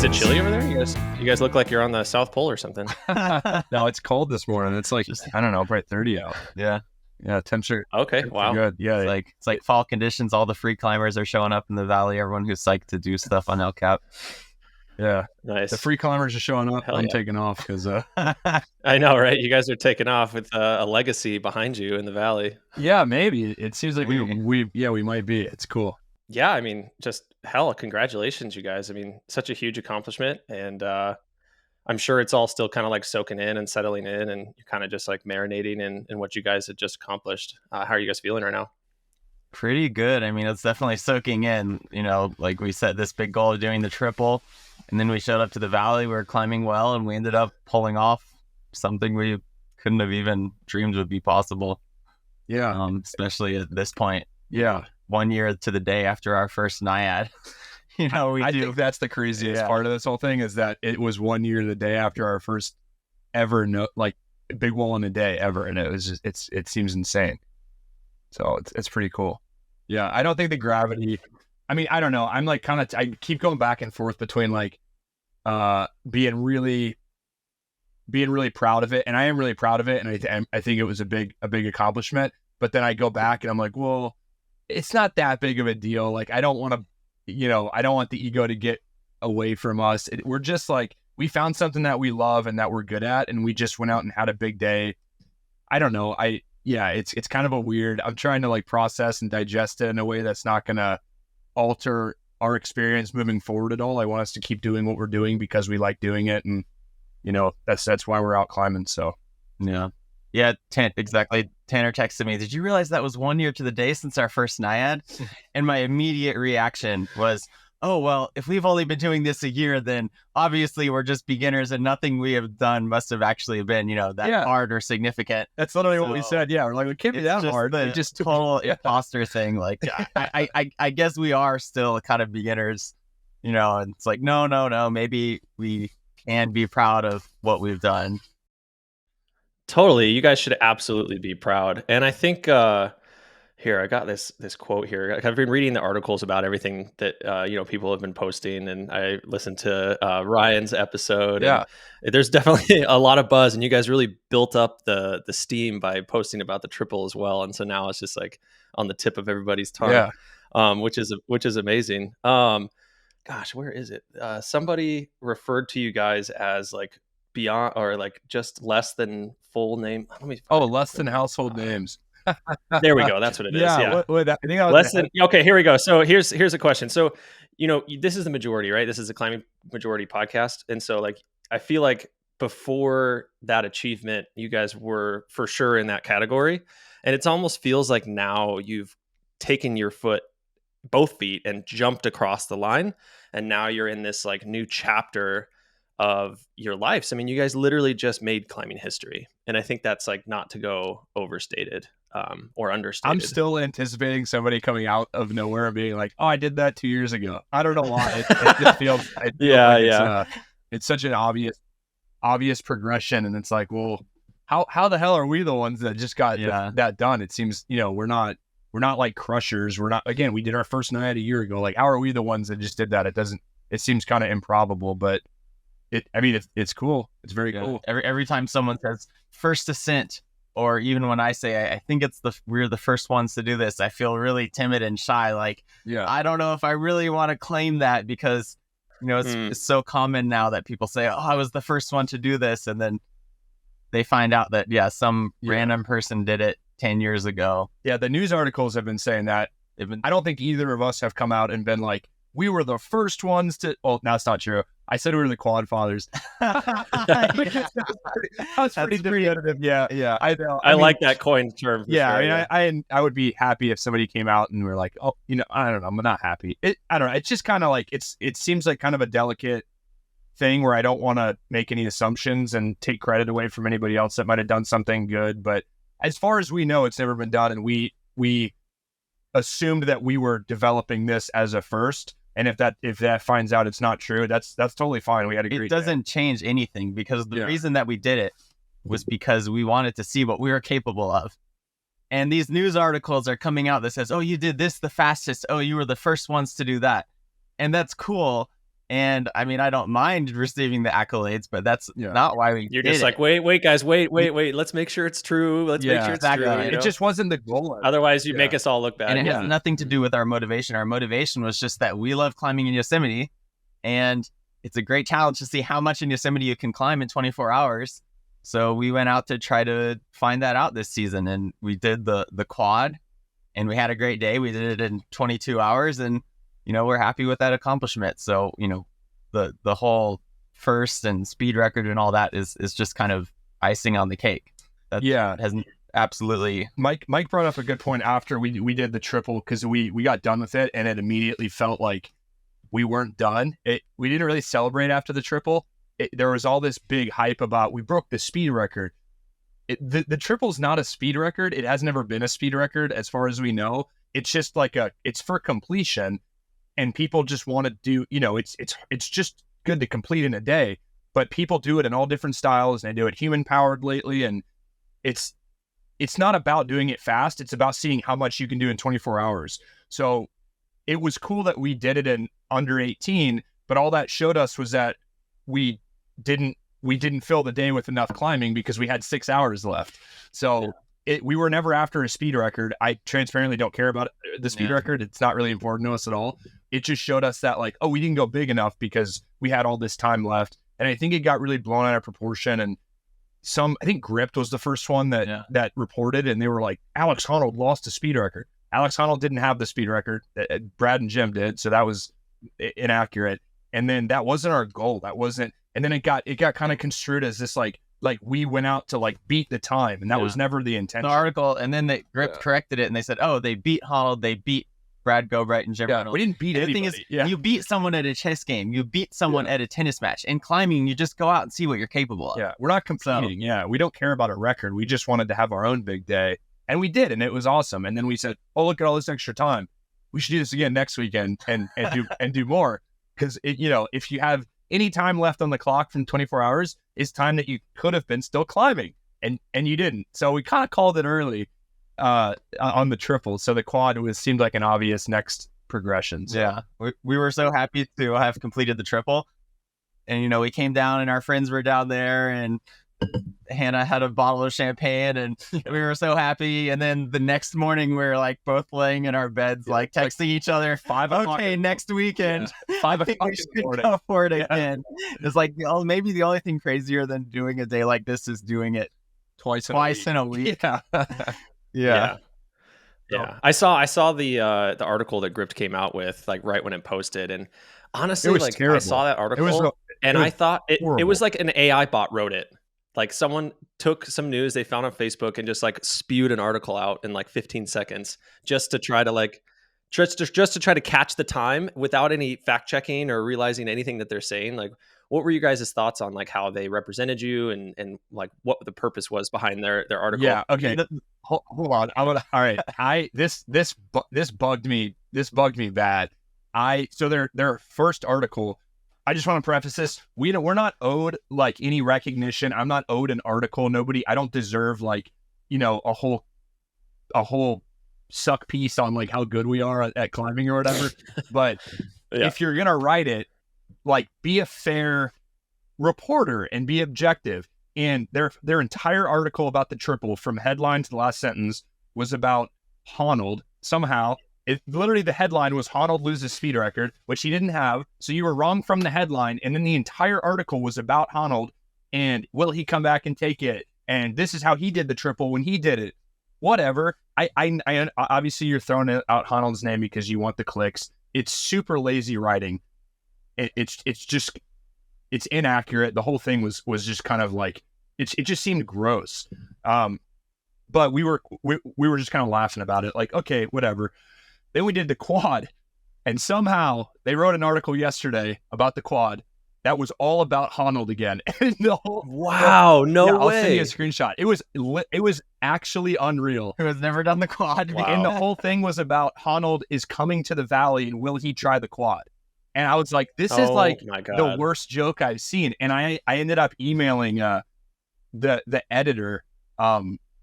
Is it chilly over there? You guys look like you're on the South Pole or something. No, it's cold this morning. It's like, I don't know, probably 30 out. Yeah. Temperature. Okay, wow. Good. Yeah. It's like fall conditions. All the free climbers are showing up in the valley. Everyone who's psyched to do stuff on El Cap. Yeah. Nice. The free climbers are showing up. Hell I'm yeah. taking off because I know, right? You guys are taking off with a legacy behind you in the valley. yeah, maybe. It seems like we might be. It's cool. Yeah, I mean, just hell, congratulations, you guys. I mean, such a huge accomplishment. And I'm sure it's all still kind of like soaking in and settling in, and you're kind of just like marinating in what you guys had just accomplished. How are you guys feeling right now? Pretty good. I mean, it's definitely soaking in. You know, like we set this big goal of doing the triple, and then we showed up to the valley. We were climbing well, and we ended up pulling off something we couldn't have even dreamed would be possible. Yeah. Especially at this point. Yeah. 1 year to the day after our first NIAD. You know, I think that's the craziest part of this whole thing is that it was 1 year the day after our first ever big wall in a day ever, and it was just it seems insane. So it's pretty cool. Yeah, I don't think the gravity. I mean, I don't know. I'm like I keep going back and forth between like being really proud of it, and I am really proud of it, and I think it was a big accomplishment. But then I go back and I'm like, well, it's not that big of a deal. Like I don't want to. I don't want the ego to get away from us. We're just like, we found something that we love and that we're good at, and we just went out and had a big day. I don't know. It's kind of a weird, I'm trying to like process and digest it in a way that's not going to alter our experience moving forward at all. I want us to keep doing what we're doing because we like doing it. And, that's why we're out climbing. So, yeah. Yeah, exactly. Tanner texted me, did you realize that was 1 year to the day since our first NIAD? And my immediate reaction was, oh, well, if we've only been doing this a year, then obviously we're just beginners and nothing we have done must have actually been, that hard or significant. That's literally what we said. Yeah, we're like, it can't be that hard. The just total imposter thing. Like, I guess we are still kind of beginners, and it's like, no, maybe we can be proud of what we've done. Totally. You guys should absolutely be proud. And I think here, I got this quote here. I've been reading the articles about everything that people have been posting, and I listened to Ryan's episode. Yeah. And there's definitely a lot of buzz, and you guys really built up the steam by posting about the triple as well. And so now it's just like on the tip of everybody's tongue, which is amazing. Gosh, where is it? Somebody referred to you guys as like beyond or like just less than full name. Less than household names. There we go. That's what it is. Yeah. I think that was less than. Okay, here we go. So here's a question. So this is the majority, right? This is a climbing majority podcast, and so like I feel like before that achievement, you guys were for sure in that category, and it almost feels like now you've taken your both feet and jumped across the line, and now you're in this like new chapter of your lives. I mean, you guys literally just made climbing history, and I think that's like not to go overstated or understated. I'm still anticipating somebody coming out of nowhere and being like, "Oh, I did that 2 years ago." I don't know why. It just feels it's such an obvious progression, and it's like, well, how the hell are we the ones that just got that done? It seems we're not like crushers. We're not. Again, we did our first night a year ago. Like, how are we the ones that just did that? It seems kind of improbable, but it's cool. It's very cool. Every time someone says first Ascent, or even when I say I think we're the first ones to do this, I feel really timid and shy. Like, I don't know if I really want to claim that because it's so common now that people say, "Oh, I was the first one to do this," and then they find out that some random person did it 10 years ago. Yeah, the news articles have been saying that. I don't think either of us have come out and been like, we were the first ones to. Well, no, it's not true. I said we were the Quadfathers. That was pretty definitive. Yeah. I know. I like that coined term. Yeah, sure, I would be happy if somebody came out and were like, oh, I don't know, I'm not happy. I don't know. It's just kind of like it seems like kind of a delicate thing where I don't want to make any assumptions and take credit away from anybody else that might have done something good. But as far as we know, it's never been done, and we assumed that we were developing this as a first. And if that finds out it's not true, that's totally fine. We had a great. It doesn't change anything because the reason that we did it was because we wanted to see what we were capable of. And these news articles are coming out that says, "Oh, you did this the fastest. Oh, you were the first ones to do that," and that's cool. And I mean, I don't mind receiving the accolades, but that's not why we You're did just like, it. wait, guys, wait. Let's make sure it's true. Let's make sure it's true. It just wasn't the goal. Otherwise, you make us all look bad. And it has nothing to do with our motivation. Our motivation was just that we love climbing in Yosemite, and it's a great challenge to see how much in Yosemite you can climb in 24 hours. So we went out to try to find that out this season, and we did the quad, and we had a great day. We did it in 22 hours, and we're happy with that accomplishment. So, the whole first and speed record and all that is just kind of icing on the cake. That hasn't absolutely. Mike brought up a good point after we did the triple, because we got done with it and it immediately felt like we weren't done. We didn't really celebrate after the triple. There was all this big hype about we broke the speed record. The triple's not a speed record. It has never been a speed record as far as we know. It's just like it's for completion. And people just want to do, it's just good to complete in a day, but people do it in all different styles, and they do it human powered lately. And it's not about doing it fast. It's about seeing how much you can do in 24 hours. So it was cool that we did it in under 18, but all that showed us was that we didn't fill the day with enough climbing because we had 6 hours left. So we were never after a speed record. I transparently don't care about the speed record. It's not really important to us at all. It just showed us that we didn't go big enough because we had all this time left. And I think it got really blown out of proportion. And I think Gripped was the first one that reported, and they were like, Alex Honnold lost a speed record. Alex Honnold didn't have the speed record. Brad and Jim did. So that was inaccurate. And then that wasn't our goal. That wasn't, and then it got kind of construed as this like we went out to beat the time, and that was never the intention. The article, and then they corrected it, and they said, they beat Honnold, they beat Brad Gobright and Jim Reynolds. We didn't beat anybody. The thing is, you beat someone at a chess game, you beat someone at a tennis match. In climbing, you just go out and see what you're capable of. Yeah, we're not competing. We don't care about a record. We just wanted to have our own big day, and we did, and it was awesome. And then we said, look at all this extra time. We should do this again next weekend and do more, because if you have any time left on the clock from 24 hours, is time that you could have been still climbing, and you didn't. So we kind of called it early on the triple. So the quad seemed like an obvious next progression. So. Yeah, we were so happy to have completed the triple, and we came down and our friends were down there, and Hannah had a bottle of champagne, and we were so happy. And then the next morning we were both laying in our beds, texting each other, 5 o'clock. Okay, next weekend, 5 o'clock. We should go for it again. It's maybe the only thing crazier than doing a day like this is doing it twice in a week. Yeah. I saw the article that Gripped came out with right when it posted, and honestly, I saw that article I thought it was like an AI bot wrote it. Someone took some news they found on Facebook and just spewed an article out in 15 seconds just to try to just to try to catch the time without any fact checking or realizing anything that they're saying. What were you guys' thoughts on how they represented you and what the purpose was behind their article? Yeah. Okay. Hold on. All right. This bugged me. This bugged me bad. So their first article, I just want to preface this. We're not owed any recognition. I'm not owed an article. I don't deserve a whole suck piece on how good we are at climbing or whatever. But if you're going to write it, be a fair reporter and be objective. And their entire article about the triple, from headline to the last sentence, was about Honnold. Somehow, literally the headline was Honnold loses speed record, which he didn't have. So you were wrong from the headline. And then the entire article was about Honnold and will he come back and take it? And this is how he did the triple when he did it. Whatever. I obviously you're throwing out Honnold's name because you want the clicks. It's super lazy writing. It's inaccurate. The whole thing was just kind of it just seemed gross. But we were just kind of laughing about it. Okay, whatever. Then we did the quad, and somehow they wrote an article yesterday about the quad that was all about Honnold again. And no way. I'll send you a screenshot. It was actually unreal. Who has never done the quad? Wow. And the whole thing was about Honnold is coming to the valley and will he try the quad? And I was like, this is the worst joke I've seen. And I ended up emailing the editor,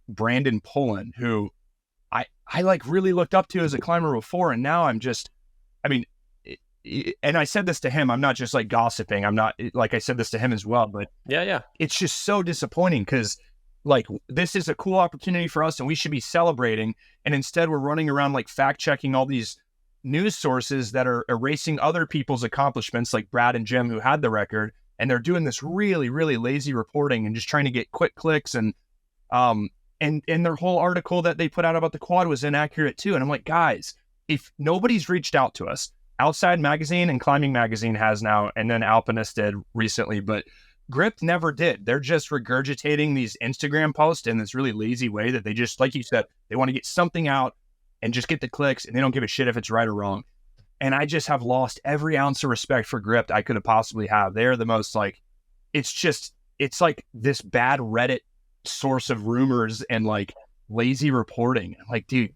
Brandon Pullen, who I really looked up to as a climber before. And now I'm just, and I said this to him, I'm not just like gossiping. I'm not like, I said this to him as well, but yeah, it's just so disappointing because like this is a cool opportunity for us and we should be celebrating. And instead we're running around like fact checking all these news sources that are erasing other people's accomplishments, like Brad and Jim who had the record. And they're doing this really, really lazy reporting and just trying to get quick clicks. And their whole article that they put out about the quad was inaccurate too. And I'm like, guys, if nobody's reached out to us, Outside Magazine and Climbing Magazine has now, and then Alpinist did recently, but Grip never did. They're just regurgitating these Instagram posts in this really lazy way that they just, like you said, they want to get something out and just get the clicks, and they don't give a shit if it's right or wrong. And I just have lost every ounce of respect for Grip I could have possibly have. They're the most like, it's like this bad Reddit source of rumors and like lazy reporting. I'm like, dude,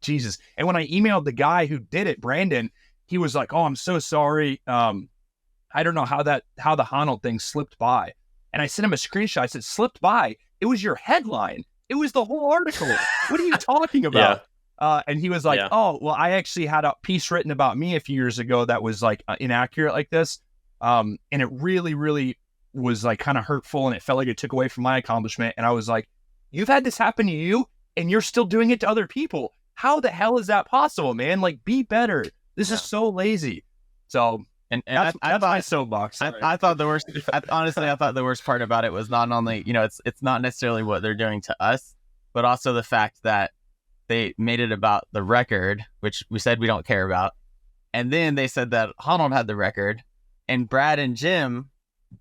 Jesus. And when I emailed the guy who did it, Brandon, he was like, oh, I'm so sorry. I don't know how the Honnold thing slipped by. And I sent him a screenshot. I said, slipped by? It was your headline. It was the whole article. What are you talking about? Yeah. And he was like, oh, well, I actually had a piece written about me a few years ago that was like inaccurate like this. And it really, really was like kind of hurtful. And it felt like it took away from my accomplishment. And I was like, you've had this happen to you and you're still doing it to other people. How the hell is that possible, man? Like, be better. This is so lazy. So, and that's my soapbox. I thought the worst. Honestly, I thought the worst part about it was not only, it's not necessarily what they're doing to us, but also the fact that they made it about the record, which we said we don't care about, and then they said that Honnold had the record, and Brad and Jim,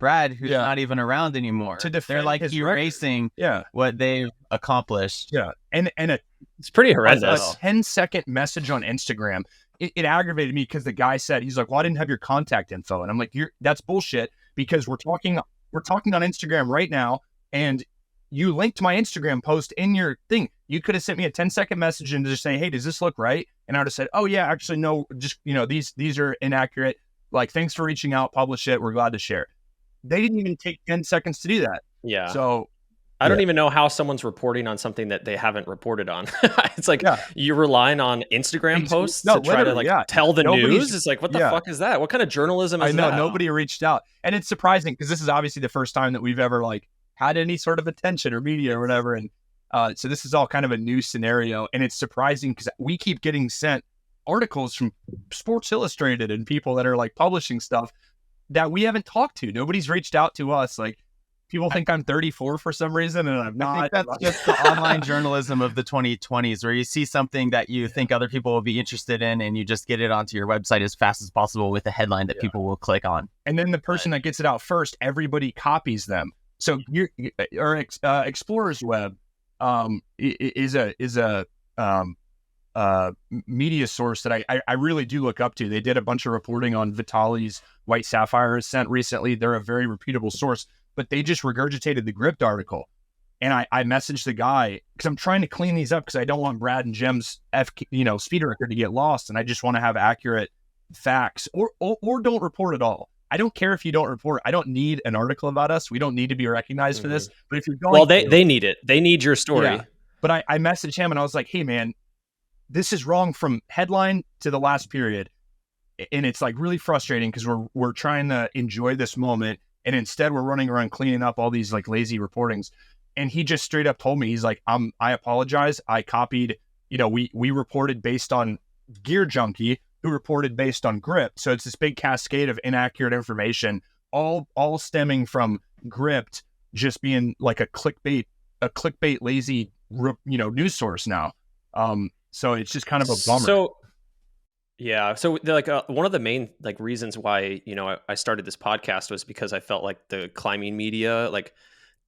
who's not even around anymore, to defend they're like erasing what they've accomplished. Yeah, and it's pretty horrendous. A 10-second message on Instagram. It aggravated me because the guy said, he's like, well, I didn't have your contact info. And I'm like, that's bullshit, because we're talking on Instagram right now, and you linked my Instagram post in your thing. You could have sent me a 10-second message and just say, hey, does this look right? And I would have said, oh yeah, actually, no, just, these are inaccurate. Like, thanks for reaching out, publish it. We're glad to share. They didn't even take 10 seconds to do that. Yeah. So I don't even know how someone's reporting on something that they haven't reported on. It's like you're relying on Instagram posts to try to tell the news. It's like, what the fuck is that? What kind of journalism is that? I know, nobody reached out. And it's surprising because this is obviously the first time that we've ever like had any sort of attention or media or whatever. And so this is all kind of a new scenario. And it's surprising because we keep getting sent articles from Sports Illustrated and people that are like publishing stuff that we haven't talked to. Nobody's reached out to us. Like, people think I'm 34 for some reason, and I'm not. I think that's just the online journalism of the 2020s, where you see something that you think other people will be interested in, and you just get it onto your website as fast as possible with a headline that people will click on. And then the person that gets it out first, everybody copies them. So Explorer's Web is a media source that I really do look up to. They did a bunch of reporting on Vitaly's White Sapphire Ascent recently. They're a very reputable source. But they just regurgitated the Gripped article. And I messaged the guy because I'm trying to clean these up because I don't want Brad and Jim's speed record to get lost. And I just want to have accurate facts or don't report at all. I don't care if you don't report. I don't need an article about us. We don't need to be recognized for this. But if you're going they need it. They need your story. Yeah. But I messaged him and I was like, hey man, this is wrong from headline to the last period. And it's like really frustrating because we're trying to enjoy this moment. And instead we're running around cleaning up all these like lazy reportings. And he just straight up told me, he's like, I apologize. I copied, we reported based on Gear Junkie, who reported based on Grip. So it's this big cascade of inaccurate information, all stemming from Gripped just being like a clickbait lazy, news source now. So it's just kind of a bummer. So like one of the main like reasons why I started this podcast was because I felt like the climbing media like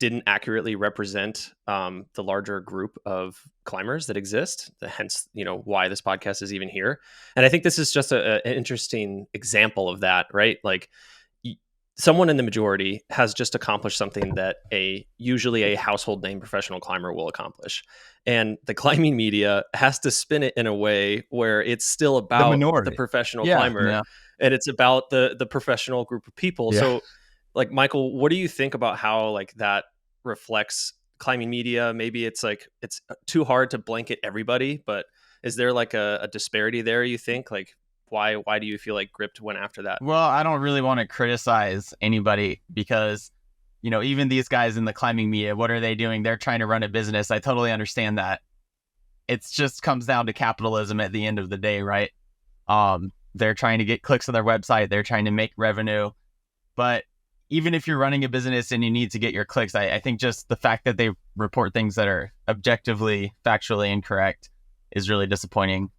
didn't accurately represent the larger group of climbers that exist. Hence, why this podcast is even here. And I think this is just an interesting example of that, right? Like someone in the majority has just accomplished something that usually a household name professional climber will accomplish. And the climbing media has to spin it in a way where it's still about the professional climber and it's about the professional group of people. Yeah. So like, Micheal, what do you think about how like that reflects climbing media? Maybe it's like, it's too hard to blanket everybody, but is there like a disparity there, you think? Like, why do you feel like Gript went after that? Well, I don't really want to criticize anybody because, even these guys in the climbing media, what are they doing? They're trying to run a business. I totally understand that. It just comes down to capitalism at the end of the day, right? They're trying to get clicks on their website. They're trying to make revenue. But even if you're running a business and you need to get your clicks, I think just the fact that they report things that are objectively, factually incorrect is really disappointing.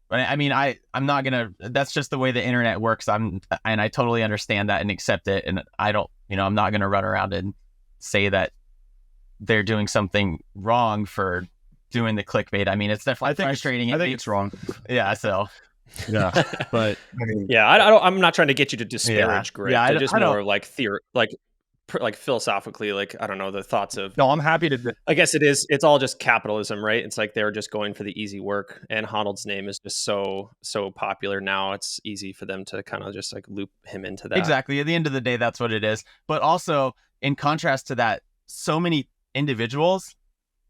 But I mean, I'm not going to, that's just the way the internet works. And I totally understand that and accept it. And I don't, I'm not going to run around and say that they're doing something wrong for doing the clickbait. I mean, it's definitely frustrating. I think it's wrong. Yeah. So. Yeah, but I mean, yeah, I'm not trying to get you to disparage Gript. Yeah, just more like like philosophically, like, I don't know, the thoughts of. No, I'm happy to. I guess it's all just capitalism, right? It's like they're just going for the easy work, and Honnold's name is just so popular now. It's easy for them to kind of just like loop him into that. Exactly. At the end of the day, that's what it is. But also, in contrast to that, so many individuals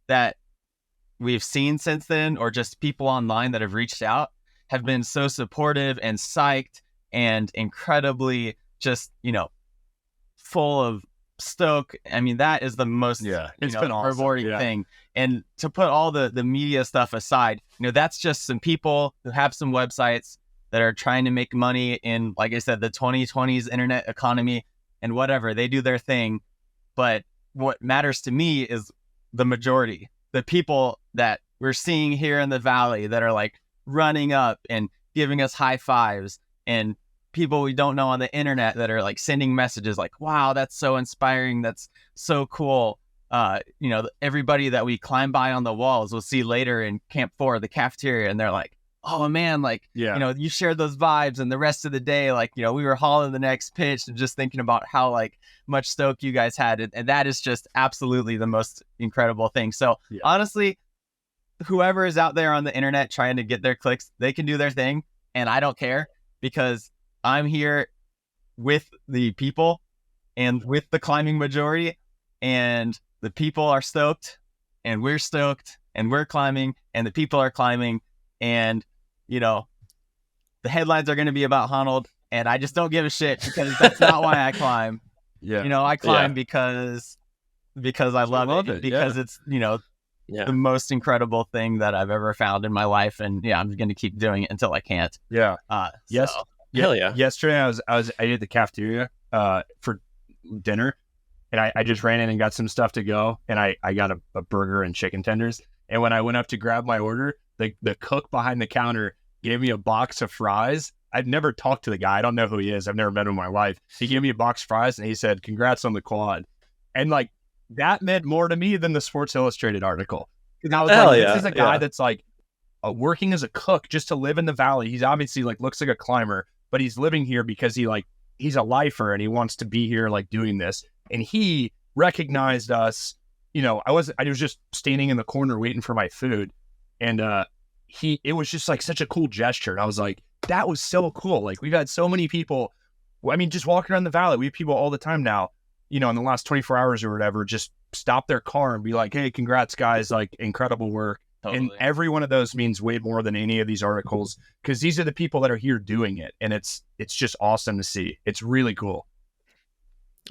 that we've seen since then, or just people online that have reached out, have been so supportive and psyched and incredibly just, full of stoke. I mean, that is the most it's been awesome. Rewarding thing. And to put all the media stuff aside, that's just some people who have some websites that are trying to make money in, like I said, the 2020s internet economy and whatever. They do their thing. But what matters to me is the majority, the people that we're seeing here in the Valley that are like running up and giving us high fives, and people we don't know on the internet that are like sending messages like, wow, that's so inspiring, that's so cool. Everybody that we climb by on the walls we'll see later in Camp 4, the cafeteria, and they're like, oh man, like, you shared those vibes, and the rest of the day, like, we were hauling the next pitch and just thinking about how like much stoke you guys had, and that is just absolutely the most incredible thing. So honestly, whoever is out there on the internet trying to get their clicks, they can do their thing, and I don't care, because I'm here with the people and with the climbing majority, and the people are stoked, and we're stoked, and we're climbing, and the people are climbing, and the headlines are going to be about Honnold, and I just don't give a shit, because that's not why I climb. I climb because I love it, because it's the most incredible thing that I've ever found in my life, and I'm going to keep doing it until I can't. Yes. Hell yeah. Yesterday I ate at the cafeteria for dinner, and I just ran in and got some stuff to go, and I got a burger and chicken tenders. And when I went up to grab my order, the cook behind the counter gave me a box of fries. I'd never talked to the guy. I don't know who he is. I've never met him in my life. He gave me a box of fries, and he said, "Congrats on the quad." And like, that meant more to me than the Sports Illustrated article. And I was this is a guy that's like working as a cook just to live in the Valley. He's obviously like looks like a climber, but he's living here because he's a lifer and he wants to be here like doing this. And he recognized us. I was just standing in the corner waiting for my food, and it was just like such a cool gesture. And I was like, that was so cool. Like, we've had so many people. I mean, just walking around the Valley, we have people all the time now, in the last 24 hours or whatever, just stop their car and be like, hey, congrats guys, like, incredible work. Totally. And every one of those means way more than any of these articles, because these are the people that are here doing it. And it's just awesome to see. It's really cool.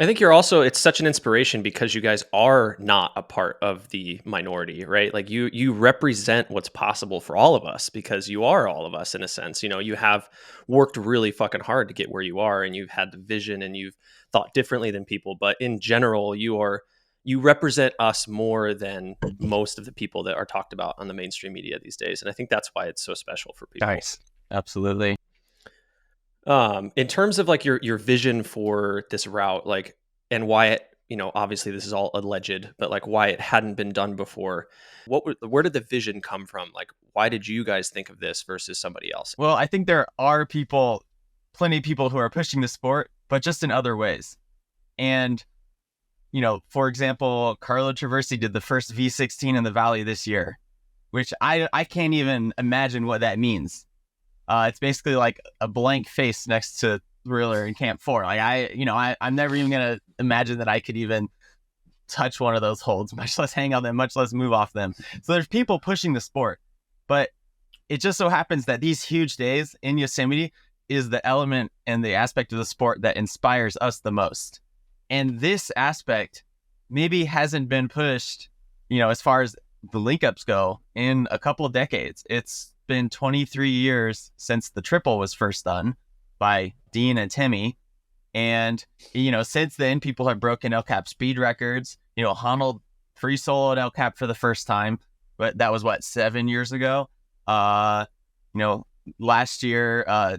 I think it's such an inspiration because you guys are not a part of the minority, right? Like you represent what's possible for all of us, because you are all of us in a sense. You have worked really fucking hard to get where you are, and you've had the vision, and you've thought differently than people. But in general, you represent us more than most of the people that are talked about on the mainstream media these days. And I think that's why it's so special for people. Nice. Absolutely. In terms of like your vision for this route, like, and why it, obviously this is all alleged, but like why it hadn't been done before, where did the vision come from? Like, why did you guys think of this versus somebody else? Well, I think there are plenty of people who are pushing the sport, but just in other ways. And, for example, Carlo Traversi did the first V16 in the Valley this year, which I can't even imagine what that means. It's basically like a blank face next to Thriller in Camp 4. Like I'm never even going to imagine that I could even touch one of those holds, much less hang on them, much less move off them. So there's people pushing the sport, but it just so happens that these huge days in Yosemite is the element and the aspect of the sport that inspires us the most. And this aspect maybe hasn't been pushed, as far as the linkups go, in a couple of decades. It's been 23 years since the triple was first done by Dean and Timmy. And, since then, people have broken El Cap speed records. Honnold free soloed El Cap for the first time, but that was 7 years ago. Last year,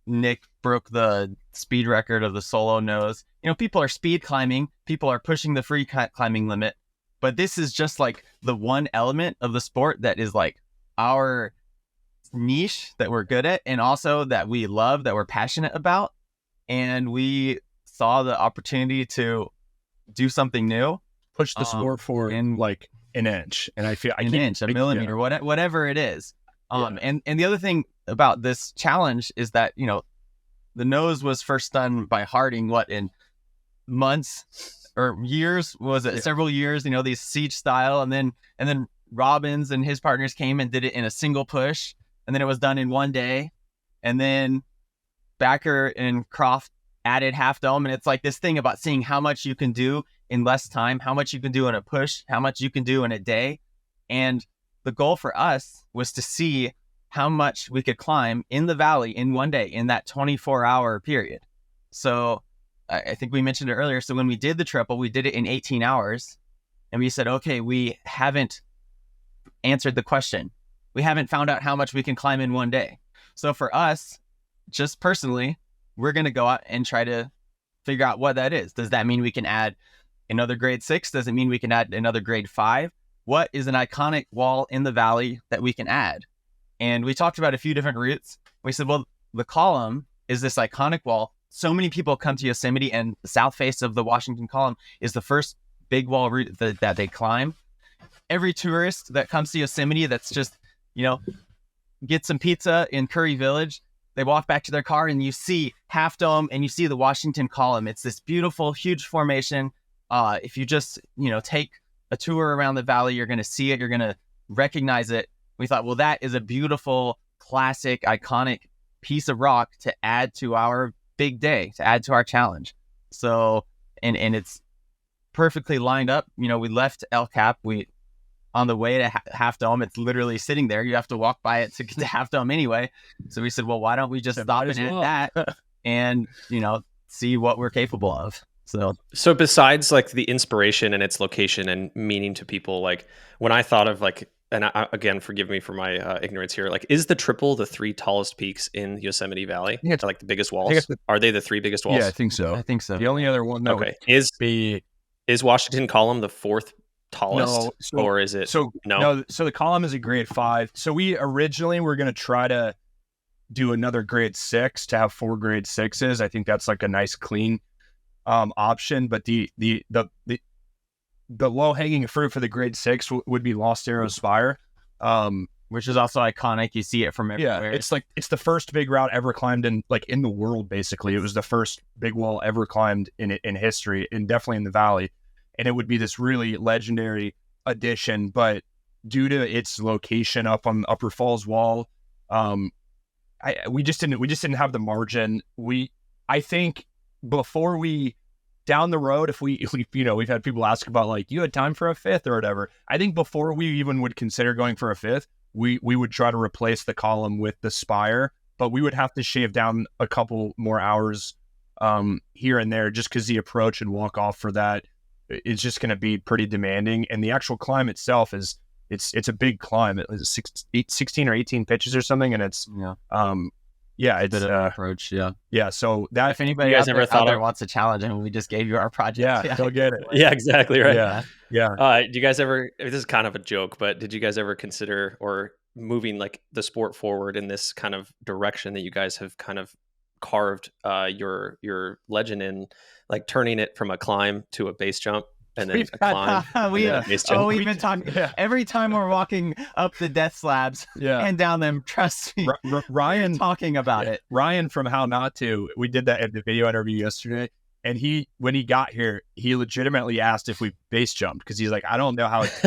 Nick broke the speed record of the solo nose. People are speed climbing, people are pushing the free climbing limit, but this is just like the one element of the sport that is like our niche that we're good at, and also that we love, that we're passionate about. And we saw the opportunity to do something new, push the sport forward in like an inch, and I feel an inch, a millimeter, whatever it is. And the other thing about this challenge is that the nose was first done by Harding in months or years, was it several years, these siege style, and then Robbins and his partners came and did it in a single push, and then it was done in one day, and then Backer and Croft added half dome. And it's like this thing about seeing how much you can do in less time, how much you can do in a push, how much you can do in a day. And the goal for us was to see how much we could climb in the valley in one day, in that 24-hour period. So I think we mentioned it earlier. So when we did the triple, we did it in 18 hours. And we said, okay, we haven't answered the question. We haven't found out how much we can climb in one day. So for us, just personally, we're going to go out and try to figure out what that is. Does that mean we can add another grade 6? Does it mean we can add another grade 5? What is an iconic wall in the valley that we can add? And we talked about a few different routes. We said, well, the column is this iconic wall. So many people come to Yosemite, and the south face of the Washington Column is the first big wall route that they climb. Every tourist that comes to Yosemite that's just, get some pizza in Curry Village, they walk back to their car and you see Half Dome and you see the Washington Column. It's this beautiful, huge formation. If you just, take a tour around the valley, you're going to see it. You're going to recognize it. We thought, well, that is a beautiful, classic, iconic piece of rock to add to our big day, to add to our challenge. So, and it's perfectly lined up. We left El Cap. On the way to Half Dome, it's literally sitting there. You have to walk by it to get to Half Dome anyway. So we said, well, why don't we just stop and add that and, see what we're capable of. So besides like the inspiration and its location and meaning to people, like when I thought of and again, forgive me for my ignorance here, is the triple the 3 tallest peaks in Yosemite Valley? Yeah, it's like the biggest walls. Are they the 3 biggest walls? Yeah, I think so. The only other one that would be... Is Washington Column the 4th tallest? No, or is it? No, so the column is a grade 5. So we originally were going to try to do another grade 6 to have 4 grade 6s. I think that's like a nice clean option. But the low hanging fruit for the grade 6 would be Lost Arrow Spire, which is also iconic. You see it from everywhere. Yeah, it's the first big route ever climbed in the world. Basically, it was the first big wall ever climbed in history, and definitely in the valley. And it would be this really legendary addition, but due to its location up on the Upper Falls Wall, we just didn't have the margin. I think before we down the road, if we've had people ask about you had time for a 5th or whatever. I think before we even would consider going for a 5th, we would try to replace the column with the Spire, but we would have to shave down a couple more hours here and there just because the approach and walk off for that is just going to be pretty demanding. And the actual climb itself it's a big climb. It's 16 or 18 pitches or something. And it's, it's an approach. Yeah. Yeah. So that, if anybody out there wants a challenge, and we just gave you our project. Yeah. Go get it. Yeah, exactly. Right. Yeah. Yeah. Do you guys ever, this is kind of a joke, but did you guys ever consider or moving the sport forward in this kind of direction that you guys have kind of carved your legend in, turning it from a climb to a base jump and then a climb and then a base jump? We've been talking every time we're walking up the death slabs and down them. Trust me, Ryan talking about it. Ryan from How Not To, we did that at the video interview yesterday. And when he got here, he legitimately asked if we base jumped, because he's like, I don't know how it's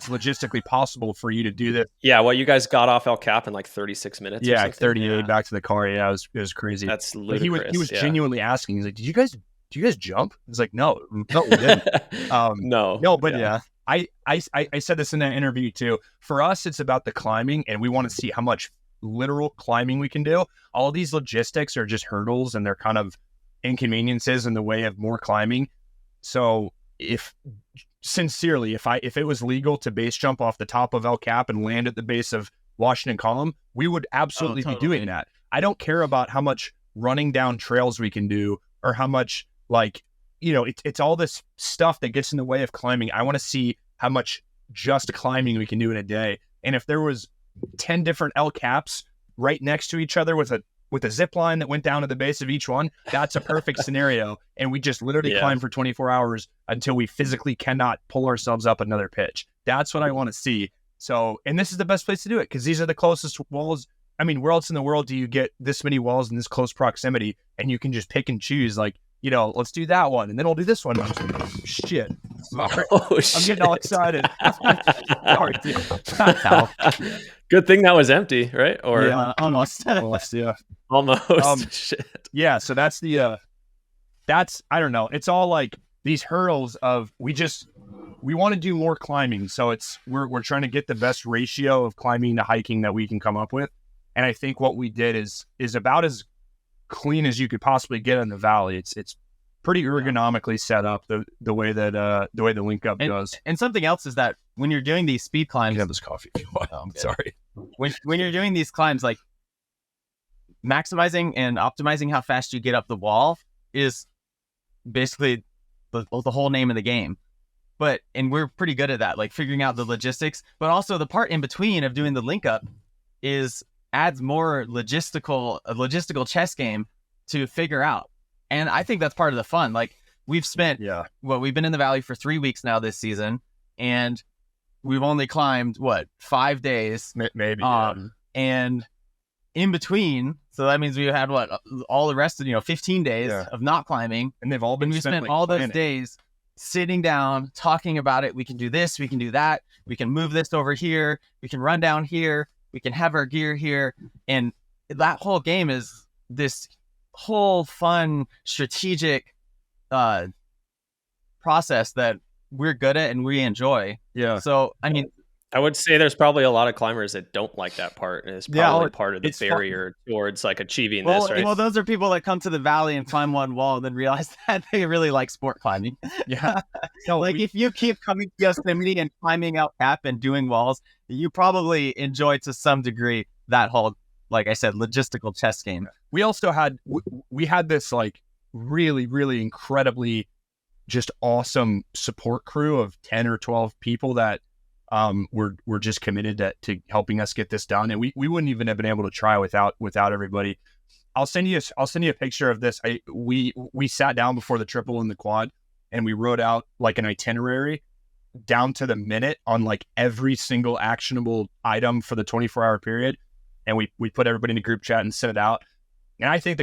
logistically possible for you to do this. Yeah, well, you guys got off El Cap in like 36 minutes. Yeah, or like 38 back to the car. Yeah, it was crazy. That's ludicrous. But he was genuinely asking. He's like, do you guys jump? He's like, no, we didn't. No, but I said this in that interview too. For us, it's about the climbing, and we want to see how much literal climbing we can do. All these logistics are just hurdles, and they're kind of inconveniences in the way of more climbing. So if it was legal to base jump off the top of El Cap and land at the base of Washington Column, we would absolutely be doing that. I don't care about how much running down trails we can do, or how much, like, it's all this stuff that gets in the way of climbing. I want to see how much just climbing we can do in a day. And if there was 10 different El Caps right next to each other with a zip line that went down to the base of each one, that's a perfect scenario. And we just literally climb for 24 hours until we physically cannot pull ourselves up another pitch. That's what I want to see. So, and this is the best place to do it, because these are the closest walls. I mean, where else in the world do you get this many walls in this close proximity, and you can just pick and choose, like, let's do that one, and then we'll do this one. Shit. Sorry. I'm getting all excited. Sorry, Good thing that was empty, right? Or almost. Almost. Shit. Yeah, so that's I don't know. It's all like these hurdles of we want to do more climbing. So we're trying to get the best ratio of climbing to hiking that we can come up with. And I think what we did is about as clean as you could possibly get in the valley. It's pretty ergonomically set up the way the link up goes. And something else is that when you're doing these speed climbs, have this coffee. Sorry. When you're doing these climbs, like, maximizing and optimizing how fast you get up the wall is basically the whole name of the game. And we're pretty good at that, like figuring out the logistics, but also the part in between of doing the link up adds more logistical chess game to figure out. And I think that's part of the fun. Like, we've spent, we've been in the valley for 3 weeks now this season, and we've only climbed 5 days, maybe. And in between, so that means we had all the rest of 15 days of not climbing, and they've all been. We spent all those days sitting down, talking about it. We can do this, we can do that, we can move this over here, we can run down here, we can have our gear here, and that whole game is this whole fun strategic process that we're good at and we enjoy. Yeah. So I mean, I would say there's probably a lot of climbers that don't like that part, and it's probably part of the barrier towards like achieving this, right? Well, those are people that come to the valley and climb one wall and then realize that they really like sport climbing. Yeah. If you keep coming to Yosemite and climbing El Cap and doing walls, you probably enjoy to some degree that whole, like I said, logistical chess game. We also had this like really, really incredibly just awesome support crew of 10 or 12 people that we're just committed to helping us get this done, and we wouldn't even have been able to try without everybody. I'll send you a picture of this. We sat down before the triple and the quad, and we wrote out like an itinerary down to the minute on like every single actionable item for the 24-hour period, and we put everybody in a group chat and sent it out. And I think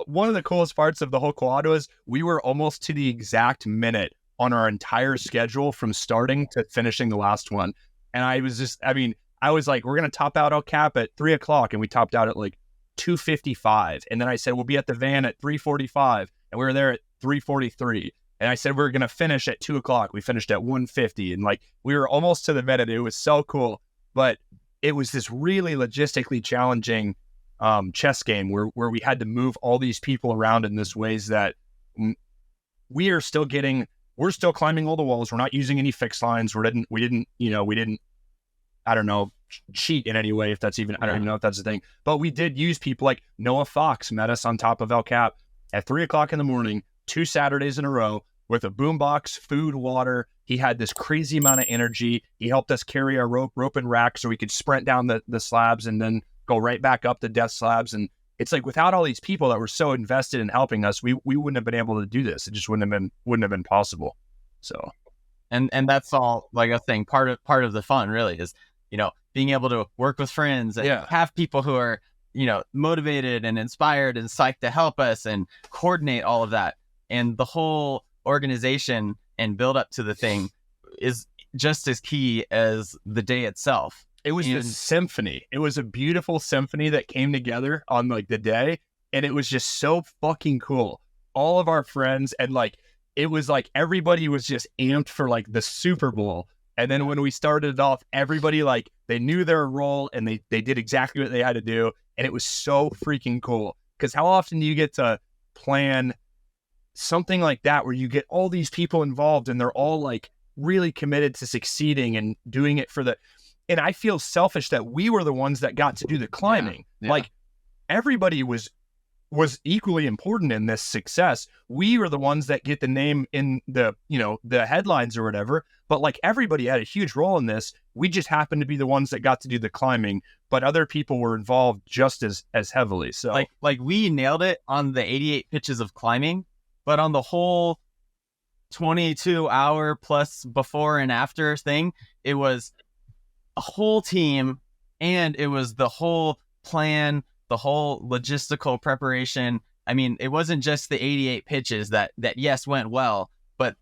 one of the coolest parts of the whole quad was we were almost to the exact minute on our entire schedule from starting to finishing the last one. And I was like, we're going to top out El Cap at 3:00. And we topped out at like 2:55. And then I said, we'll be at the van at 3:45. And we were there at 3:43. And I said, we're going to finish at 2:00. We finished at 1:50. And like, we were almost to the minute. It was so cool. But it was this really logistically challenging chess game where we had to move all these people around in this ways that we're still climbing all the walls. We're not using any fixed lines. We didn't, I don't know, cheat in any way, if that's even, I don't even know if that's a thing, but we did use people like Noah Fox met us on top of El Cap at 3:00 in the morning, 2 Saturdays in a row with a boombox, food, water. He had this crazy amount of energy. He helped us carry our rope and rack so we could sprint down the slabs and then go right back up the death slabs. And it's like, without all these people that were so invested in helping us, we wouldn't have been able to do this. It just wouldn't have been possible. So, and that's all like a thing. Part of the fun really is, being able to work with friends and have people who are, motivated and inspired and psyched to help us and coordinate all of that. And the whole organization and build up to the thing is just as key as the day itself. It was a symphony. It was a beautiful symphony that came together on like the day. And it was just so fucking cool. All of our friends, and like, it was like everybody was just amped for like the Super Bowl. And then when we started it off, everybody, like, they knew their role and they did exactly what they had to do. And it was so freaking cool. Because how often do you get to plan something like that where you get all these people involved and they're all like really committed to succeeding and doing it for the... And I feel selfish that we were the ones that got to do the climbing. Yeah. Like, everybody was equally important in this success. We were the ones that get the name in the, you know, the headlines or whatever, but like everybody had a huge role in this. We just happened to be the ones that got to do the climbing, but other people were involved just as heavily. So like we nailed it on the 88 pitches of climbing, but on the whole 22 hour plus before and after thing, it was a whole team, and it was the whole plan, the whole logistical preparation. I mean, it wasn't just the 88 pitches that yes, went well, but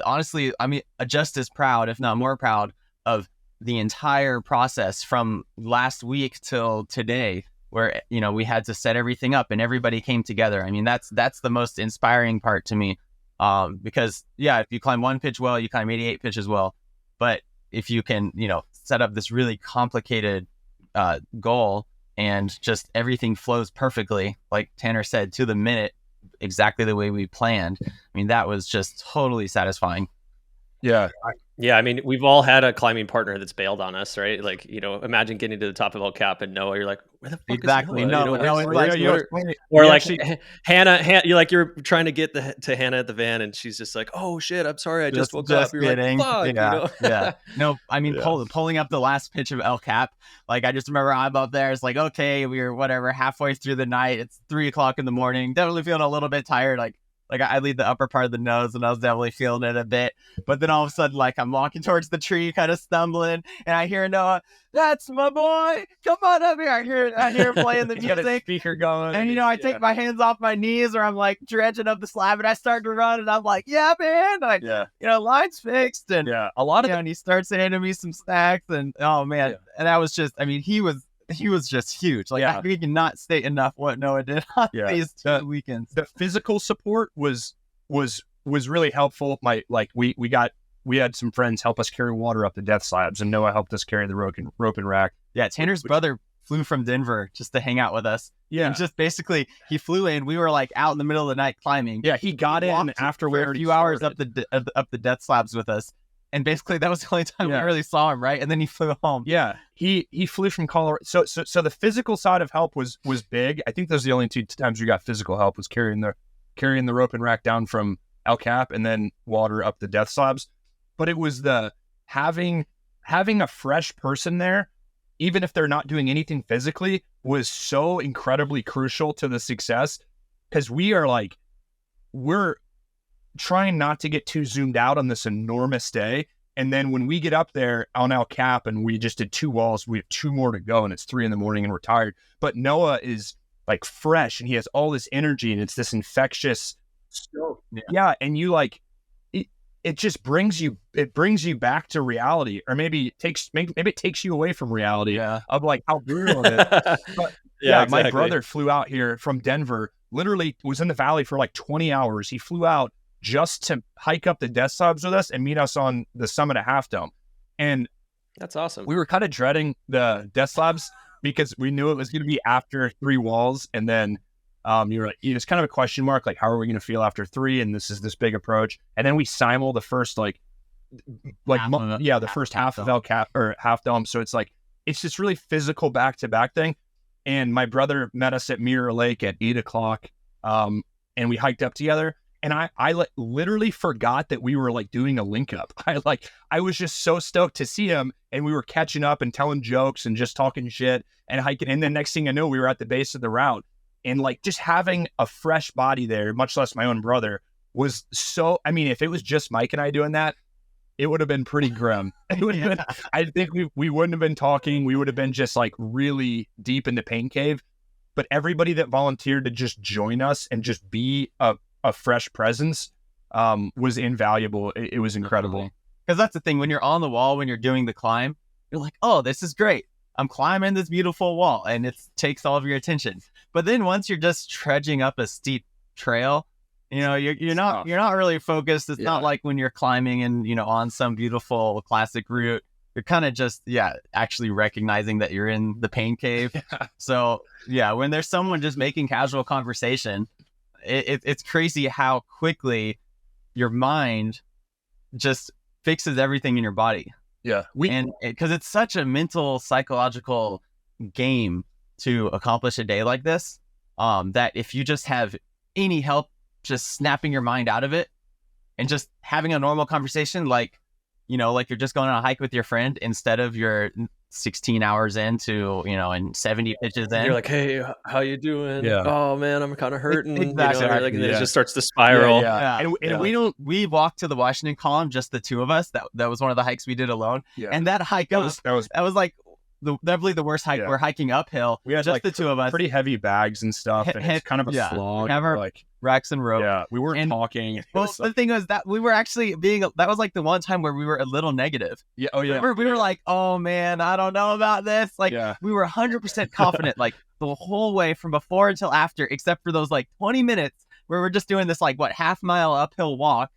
honestly, I mean, just as proud, if not more proud, of the entire process from last week till today, where, you know, we had to set everything up and everybody came together. I mean, that's the most inspiring part to me, because yeah, if you climb one pitch well, you climb 88 pitches well, but if you can, you know, set up this really complicated goal, and just everything flows perfectly, like Tanner said, to the minute, exactly the way we planned. I mean, that was just totally satisfying. Yeah. Yeah, I mean, we've all had a climbing partner that's bailed on us, right? Like, you know, imagine getting to the top of El Cap and Noah, you're like, where the fuck exactly. is Noah? Or like Hannah, you're trying to get to Hannah at the van, and she's just like, oh shit, I'm sorry, I just woke up. You're kidding. like, fuck, yeah, you know? Yeah. No, I mean, pulling up the last pitch of El Cap, like, I just remember I'm up there. It's like, okay, we were whatever, halfway through the night. It's 3:00 in the morning. Definitely feeling a little bit tired. Like I lead the upper part of the nose, and I was definitely feeling it a bit. But then all of a sudden, like, I'm walking towards the tree, kind of stumbling, and I hear Noah, "That's my boy! Come on up here!" I hear him playing the music, got a speaker going, and you know, I take my hands off my knees, or I'm like dredging up the slab, and I start to run, and I'm like, "Yeah, man!" Like, you know, line's fixed, and a lot of, and he starts handing me some snacks, and oh man, and that was just, I mean, he was just huge. Like, we cannot state enough what Noah did on these 2 weekends. The physical support was really helpful. We had some friends help us carry water up the death slabs, and Noah helped us carry the rope and rack. Yeah, Tanner's brother flew from Denver just to hang out with us. Yeah, and just basically he flew in. We were like out in the middle of the night climbing. Yeah, he got in after we a few hours up the death slabs with us. And basically, that was the only time we really saw him, right? And then he flew home. Yeah, he flew from Colorado. So the physical side of help was big. I think those are the only 2 times we got physical help, was carrying the rope and rack down from El Cap and then water up the death slabs. But it was the having a fresh person there, even if they're not doing anything physically, was so incredibly crucial to the success, because we're trying not to get too zoomed out on this enormous day. And then when we get up there on El Cap and we just did 2 walls, we have 2 more to go, and it's 3 a.m. and we're tired. But Noah is like fresh, and he has all this energy, and it's this infectious stroke. Yeah. And you like, it just brings you back to reality, or maybe it takes you away from reality of like how brutal it is. But exactly. My brother flew out here from Denver, literally was in the valley for like 20 hours. He flew out just to hike up the death slabs with us and meet us on the summit of Half Dome. And that's awesome. We were kind of dreading the death slabs because we knew it was going to be after 3 walls. And then you're like, it's kind of a question mark, like, how are we going to feel after 3? And this is this big approach. And then we simul the first the first half of El Cap or Half Dome. So it's like, it's this really physical back-to-back thing. And my brother met us at Mirror Lake at 8:00. And we hiked up together. And I literally forgot that we were like doing a link up. I was just so stoked to see him, and we were catching up and telling jokes and just talking shit and hiking. And then next thing I know, we were at the base of the route, and like just having a fresh body there, much less my own brother, was so, I mean, if it was just Mike and I doing that, it would have been pretty grim. It would have been, I think we wouldn't have been talking. We would have been just like really deep in the pain cave. But everybody that volunteered to just join us and just be a a fresh presence was invaluable. It was incredible. Because that's the thing, when you're on the wall, when you're doing the climb, you're like, oh, this is great. I'm climbing this beautiful wall, and it takes all of your attention. But then once you're just trudging up a steep trail, you're not really focused. It's not like when you're climbing and on some beautiful classic route. You're kind of just actually recognizing that you're in the pain cave. So when there's someone just making casual conversation, it's crazy how quickly your mind just fixes everything in your body. Because it's such a mental, psychological game to accomplish a day like this, that if you just have any help just snapping your mind out of it and just having a normal conversation, like you're just going on a hike with your friend instead of your 16 hours into, and 70 pitches in. You're like, hey, how you doing? Yeah. Oh man, I'm kind of hurting. Exactly. And then it just starts to spiral. And we walked to the Washington column, just the two of us. That was one of the hikes we did alone. Yeah. And that hike that was like definitely the worst hike. We're hiking uphill. We had just the two of us. Pretty heavy bags and stuff. And it's kind of a slog. Have our racks and rope. Yeah, we weren't talking. Well, the thing was that we were actually that was like the one time where we were a little negative. Yeah. Oh yeah. We were like, oh man, I don't know about this. We were 100% confident, like the whole way from before until after, except for those like 20 minutes where we're just doing this like half-mile uphill walk,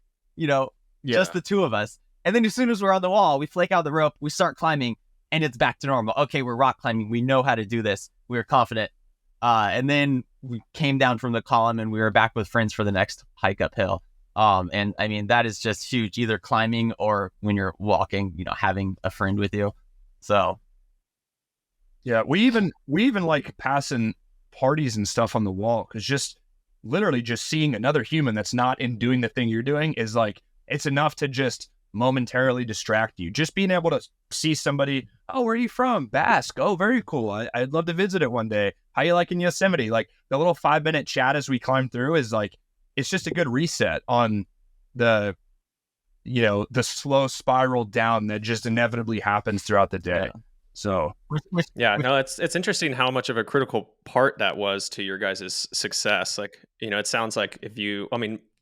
just the two of us. And then as soon as we're on the wall, we flake out the rope, we start climbing, and it's back to normal. Okay, we're rock climbing. We know how to do this. We were confident. And then we came down from the column and we were back with friends for the next hike uphill. And I mean, that is just huge, either climbing or when you're walking, having a friend with you. So. Yeah, we even like passing parties and stuff on the wall, because just literally just seeing another human that's not in doing the thing you're doing is like, it's enough to just momentarily distract you. Just being able to see somebody, oh, where are you from? Basque. Oh, very cool. I'd love to visit it one day. How you liking Yosemite? Like the little 5-minute chat as we climb through is like, it's just a good reset on the slow spiral down that just inevitably happens throughout the day. So it's interesting how much of a critical part that was to your guys' success. Like, it sounds like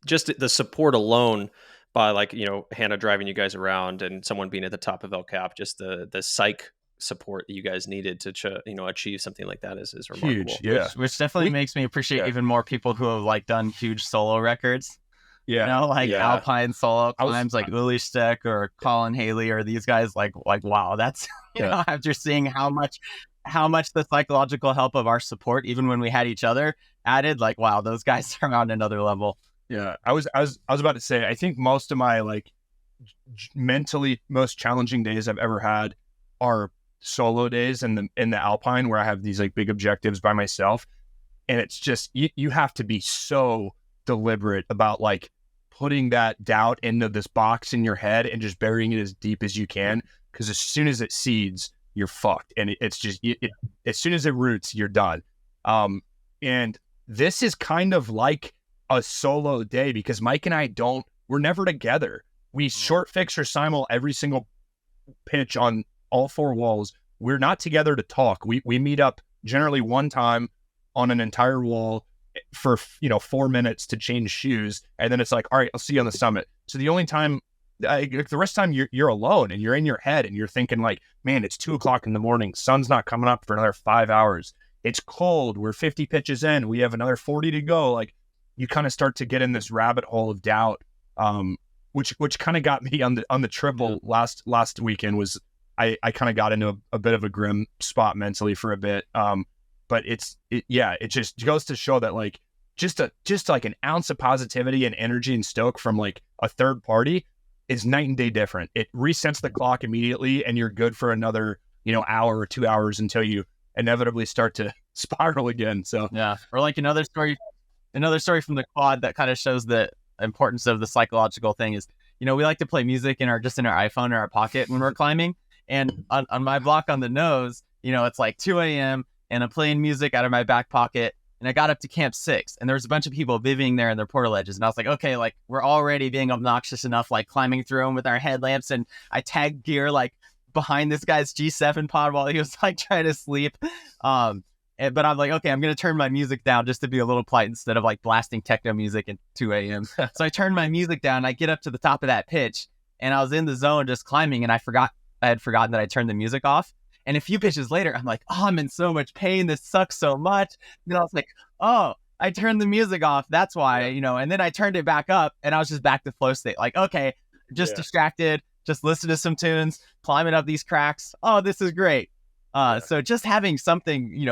just the support alone by Hannah driving you guys around and someone being at the top of El Cap, just the psych support that you guys needed to achieve something like that is remarkable. Huge, yeah. Which definitely makes me appreciate even more people who have done huge solo records. Yeah, Alpine solo climbs like Uli Steck or Colin Haley or these guys. Like wow, that's after seeing how much the psychological help of our support, even when we had each other, added. Like wow, those guys are on another level. Yeah, I was about to say, I think most of my mentally most challenging days I've ever had are solo days in the Alpine, where I have these big objectives by myself, and it's just you have to be so deliberate about putting that doubt into this box in your head and just burying it as deep as you can, because as soon as it seeds, you're fucked, and it's just as soon as it roots, you're done. And this is kind of like a solo day, because Mike and I we're never together. We short fix or simul every single pitch on all 4 walls. We're not together to talk. We meet up generally one time on an entire wall for 4 minutes to change shoes, and then it's like, all right, I'll see you on the summit. So the only time, the rest of the time you're alone and you're in your head and you're thinking man, it's 2:00 in the morning, sun's not coming up for another 5 hours, it's cold, we're 50 pitches in, we have another 40 to go. You kind of start to get in this rabbit hole of doubt, which kind of got me on the triple last weekend. Was I kind of got into a bit of a grim spot mentally for a bit. But it just goes to show that just an ounce of positivity and energy and stoke from a third party is night and day different. It resets the clock immediately, and you're good for another hour or 2 hours until you inevitably start to spiral again. So or another story from the quad that kind of shows the importance of the psychological thing is, we like to play music in our iPhone or our pocket when we're climbing. And on my block on the nose, it's 2 a.m. and I'm playing music out of my back pocket. And I got up to Camp 6 and there was a bunch of people vivvying there in their portal edges. And I was like, okay, we're already being obnoxious enough, climbing through them with our headlamps. And I tagged gear behind this guy's G7 pod while he was trying to sleep. But I'm like, okay, I'm going to turn my music down just to be a little polite instead of like blasting techno music at 2 a.m. So I turned my music down. I get up to the top of that pitch and I was in the zone just climbing, and I had forgotten that I turned the music off. And a few pitches later, I'm like, oh, I'm in so much pain. This sucks so much. And then I was like, oh, I turned the music off. That's why, and then I turned it back up and I was just back to flow state. Like, okay, just distracted, just listen to some tunes, climbing up these cracks. Oh, this is great. So just having something,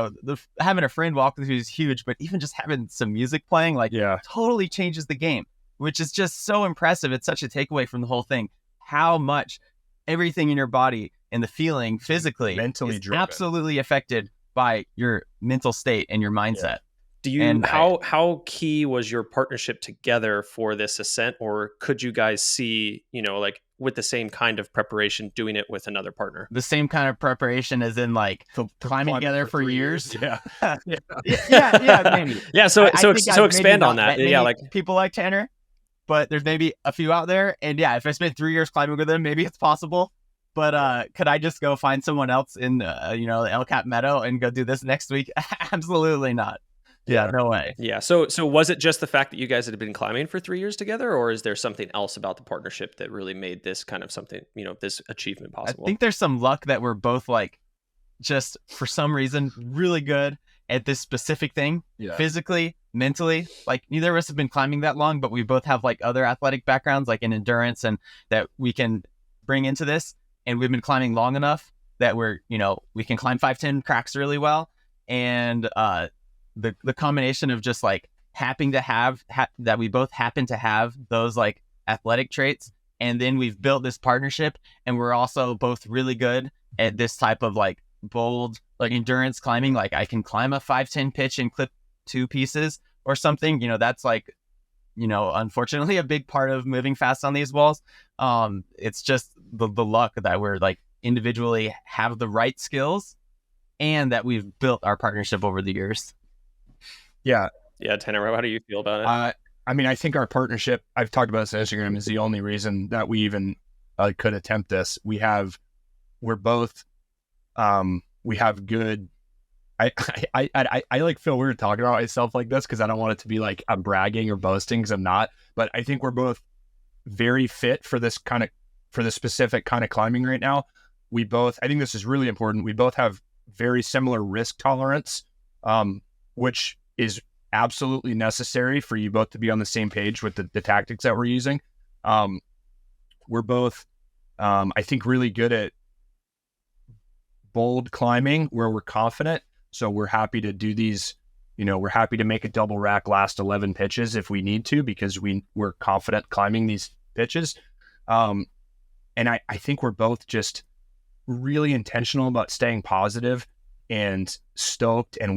having a friend walk with you is huge, but even just having some music playing, totally changes the game, which is just so impressive. It's such a takeaway from the whole thing, how much everything in your body and the feeling physically mentally is driven, absolutely affected by your mental state and your mindset. Do you, how key was your partnership together for this ascent, or could you guys see, with the same kind of preparation, doing it with another partner? The same kind of preparation as in climbing together for years. Yeah. Maybe. Yeah. So expand on that. Yeah. Like people like Tanner, but there's maybe a few out there. And yeah, if I spent 3 years climbing with them, maybe it's possible. But could I just go find someone else in, the El Cap Meadow and go do this next week? Absolutely not. Yeah, no way. Yeah. So was it just the fact that you guys had been climbing for 3 years together, or is there something else about the partnership that really made this kind of something, this achievement possible? I think there's some luck that we're both just for some reason, really good at this specific thing, physically, mentally. Neither of us have been climbing that long, but we both have other athletic backgrounds, in endurance, and that we can bring into this. And we've been climbing long enough that we're, we can climb 5-10 cracks really well. And, the combination of just happen to have that we both happen to have those athletic traits, and then we've built this partnership, and we're also both really good at this type of bold endurance climbing. I can climb a 5-10 pitch and clip 2 pieces or something. That's unfortunately a big part of moving fast on these walls. It's just the luck that we're individually have the right skills, and that we've built our partnership over the years. Yeah. Yeah. Tanner, how do you feel about it? I think our partnership, I've talked about this on Instagram, is the only reason that we even could attempt this. We have good, I feel weird talking about myself like this because I don't want it to be I'm bragging or boasting, because I'm not, but I think we're both very fit for this specific kind of climbing right now. I think this is really important. We both have very similar risk tolerance, which is absolutely necessary for you both to be on the same page with the tactics that we're using. We're both, I think, really good at bold climbing where we're confident. So we're happy to do these, we're happy to make a double rack last 11 pitches if we need to, because we're confident climbing these pitches. And I think we're both just really intentional about staying positive and stoked. And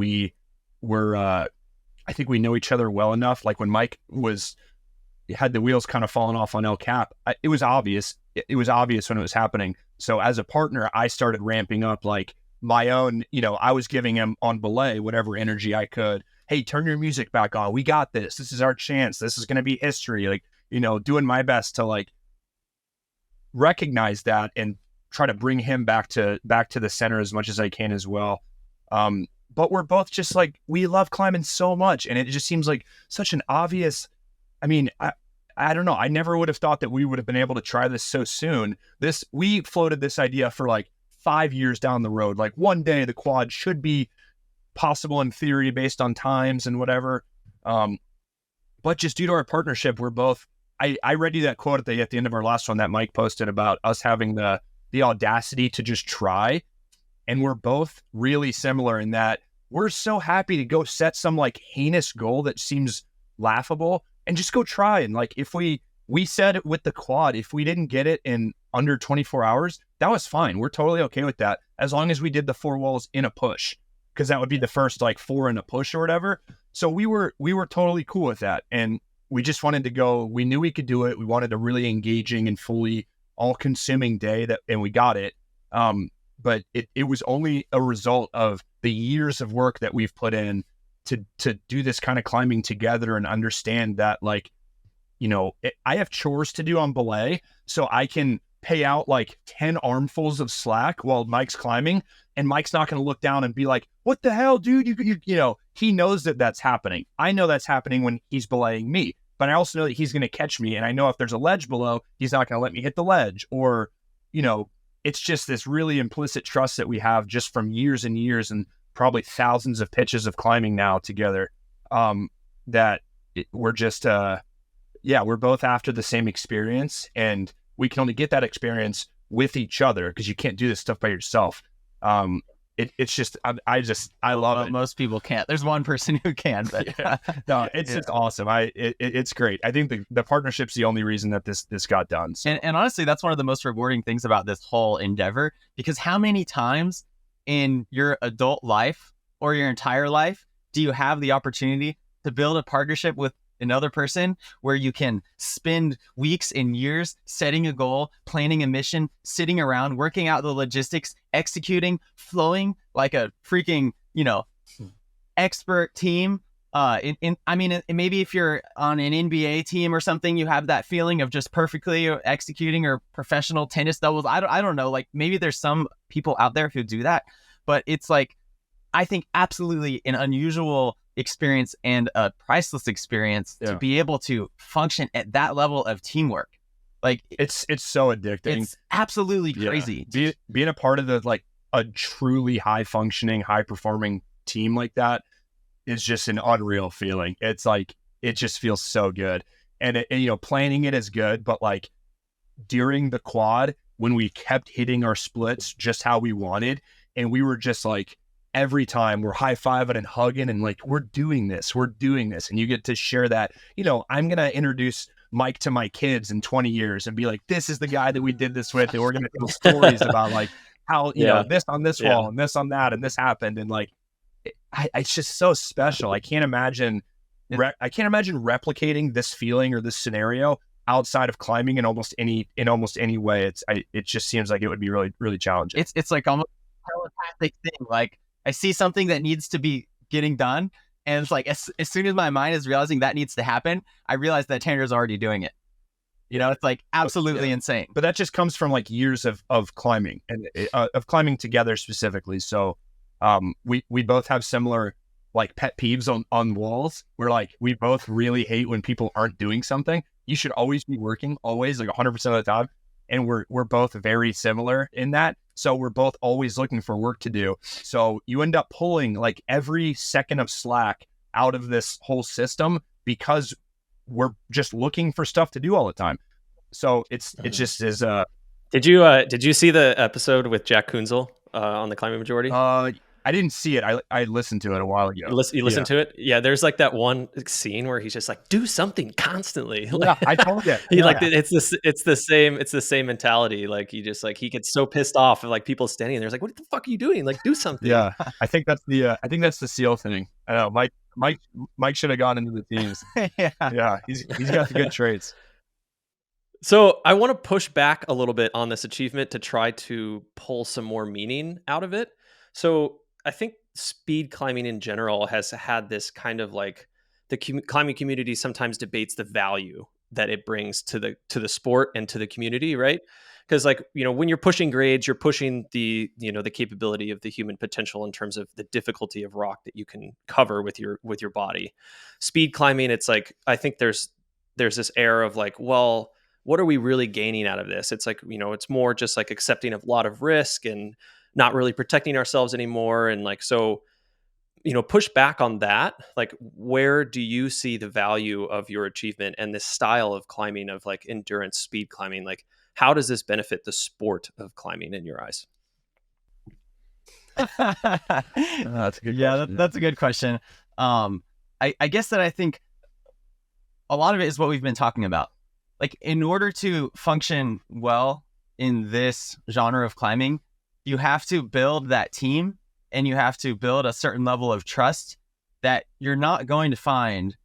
I think we know each other well enough. When Mike had the wheels kind of falling off on El Cap, it was obvious. It was obvious when it was happening. So as a partner, I started ramping up my own, I was giving him on belay whatever energy I could. Hey, turn your music back on. We got this. This is our chance. This is going to be history. Doing my best to recognize that and try to bring him back to the center as much as I can as well. But we're both just we love climbing so much, and it just seems like such an obvious, I don't know. I never would have thought that we would have been able to try this so soon. We floated this idea for 5 years down the road. One day the quad should be possible in theory based on times and whatever. But just due to our partnership, we're both, I read you that quote at the end of our last one that Mike posted about us having the audacity to just try. And we're both really similar in that we're so happy to go set some heinous goal that seems laughable and just go try. And if we said it with the quad, if we didn't get it in under 24 hours, that was fine. We're totally okay with that, as long as we did the 4 walls in a push, because that would be the first 4 in a push or whatever. So we were totally cool with that. And we just wanted to go, we knew we could do it. We wanted a really engaging and fully all consuming day and we got it. But it was only a result of the years of work that we've put in to do this kind of climbing together and understand that I have chores to do on belay, so I can pay out like 10 armfuls of slack while Mike's climbing, and Mike's not going to look down and be like, what the hell, dude? You know, he knows that that's happening. I know that's happening when he's belaying me, but I also know that he's going to catch me. And I know if there's a ledge below, he's not going to let me hit the ledge. Or, you know, it's just this really implicit trust that we have just from years and years and probably thousands of pitches of climbing now together, that we're just, we're both after the same experience, and we can only get that experience with each other because you can't do this stuff by yourself. It's just, I love it. Most people can't. There's one person who can, but no, it's just awesome. It's great. I think the partnership's the only reason that this got done. So. And honestly, that's one of the most rewarding things about this whole endeavor, because how many times in your adult life or your entire life do you have the opportunity to build a partnership with another person where you can spend weeks and years setting a goal, planning a mission, sitting around, working out the logistics, executing, flowing like a freaking, you know, expert team. Maybe if you're on an NBA team or something, you have that feeling of just perfectly executing, or professional tennis doubles. I don't know. Like, maybe there's some people out there who do that, but it's like, I think absolutely an unusual experience and a priceless experience to be able to function at that level of teamwork. Like, it's so addicting. It's absolutely crazy. Being a part of a truly high functioning, high performing team like that is just an unreal feeling. It's like, it just feels so good. And planning it is good, but like during the quad, when we kept hitting our splits just how we wanted, and we were just like, every time we're high-fiving and hugging and like, we're doing this. And you get to share that, I'm going to introduce Mike to my kids in 20 years and be like, this is the guy that we did this with. And we're going to tell stories about like how, this on this wall and this on that, and this happened. And like, it's just so special. I can't imagine replicating this feeling or this scenario outside of climbing in almost any way. It just seems like it would be really, really challenging. It's like almost a telepathic thing. Like, I see something that needs to be getting done, and it's like, as soon as my mind is realizing that needs to happen, I realize that Tanner's already doing it. It's like absolutely insane. But that just comes from like years of climbing and of climbing together specifically. So we both have similar like pet peeves on walls, where like we both really hate when people aren't doing something. You should always be working, always, like 100% of the time. And we're both very similar in that. So we're both always looking for work to do. So you end up pulling like every second of slack out of this whole system because we're just looking for stuff to do all the time. So it just is. Did you see the episode with Jack Kunzel on the Climbing Majority? I didn't see it. I listened to it a while ago. You listened to it? Yeah, there's like that one scene where he's just like, do something constantly. Yeah, I told you. It's the same mentality. Like, he gets so pissed off at like people standing there. It's like, what the fuck are you doing? Like, do something. Yeah, I think that's the SEAL thing. I know Mike should have gone into the teams. Yeah, he's got the good traits. So I want to push back a little bit on this achievement to try to pull some more meaning out of it. So I think speed climbing in general has had this kind of like, the climbing community sometimes debates the value that it brings to the sport and to the community, right? Because like, when you're pushing grades, you're pushing the capability of the human potential in terms of the difficulty of rock that you can cover with your body. Speed climbing, it's like, I think there's this air of like, well, what are we really gaining out of this? It's like, it's more just like accepting a lot of risk and not really protecting ourselves anymore. And like, so, push back on that. Like, where do you see the value of your achievement and this style of climbing, of like endurance speed climbing? Like, how does this benefit the sport of climbing in your eyes? That's a good question. That's a good question. I guess that I think a lot of it is what we've been talking about. Like, in order to function well in this genre of climbing, you have to build that team, and you have to build a certain level of trust that you're not going to find,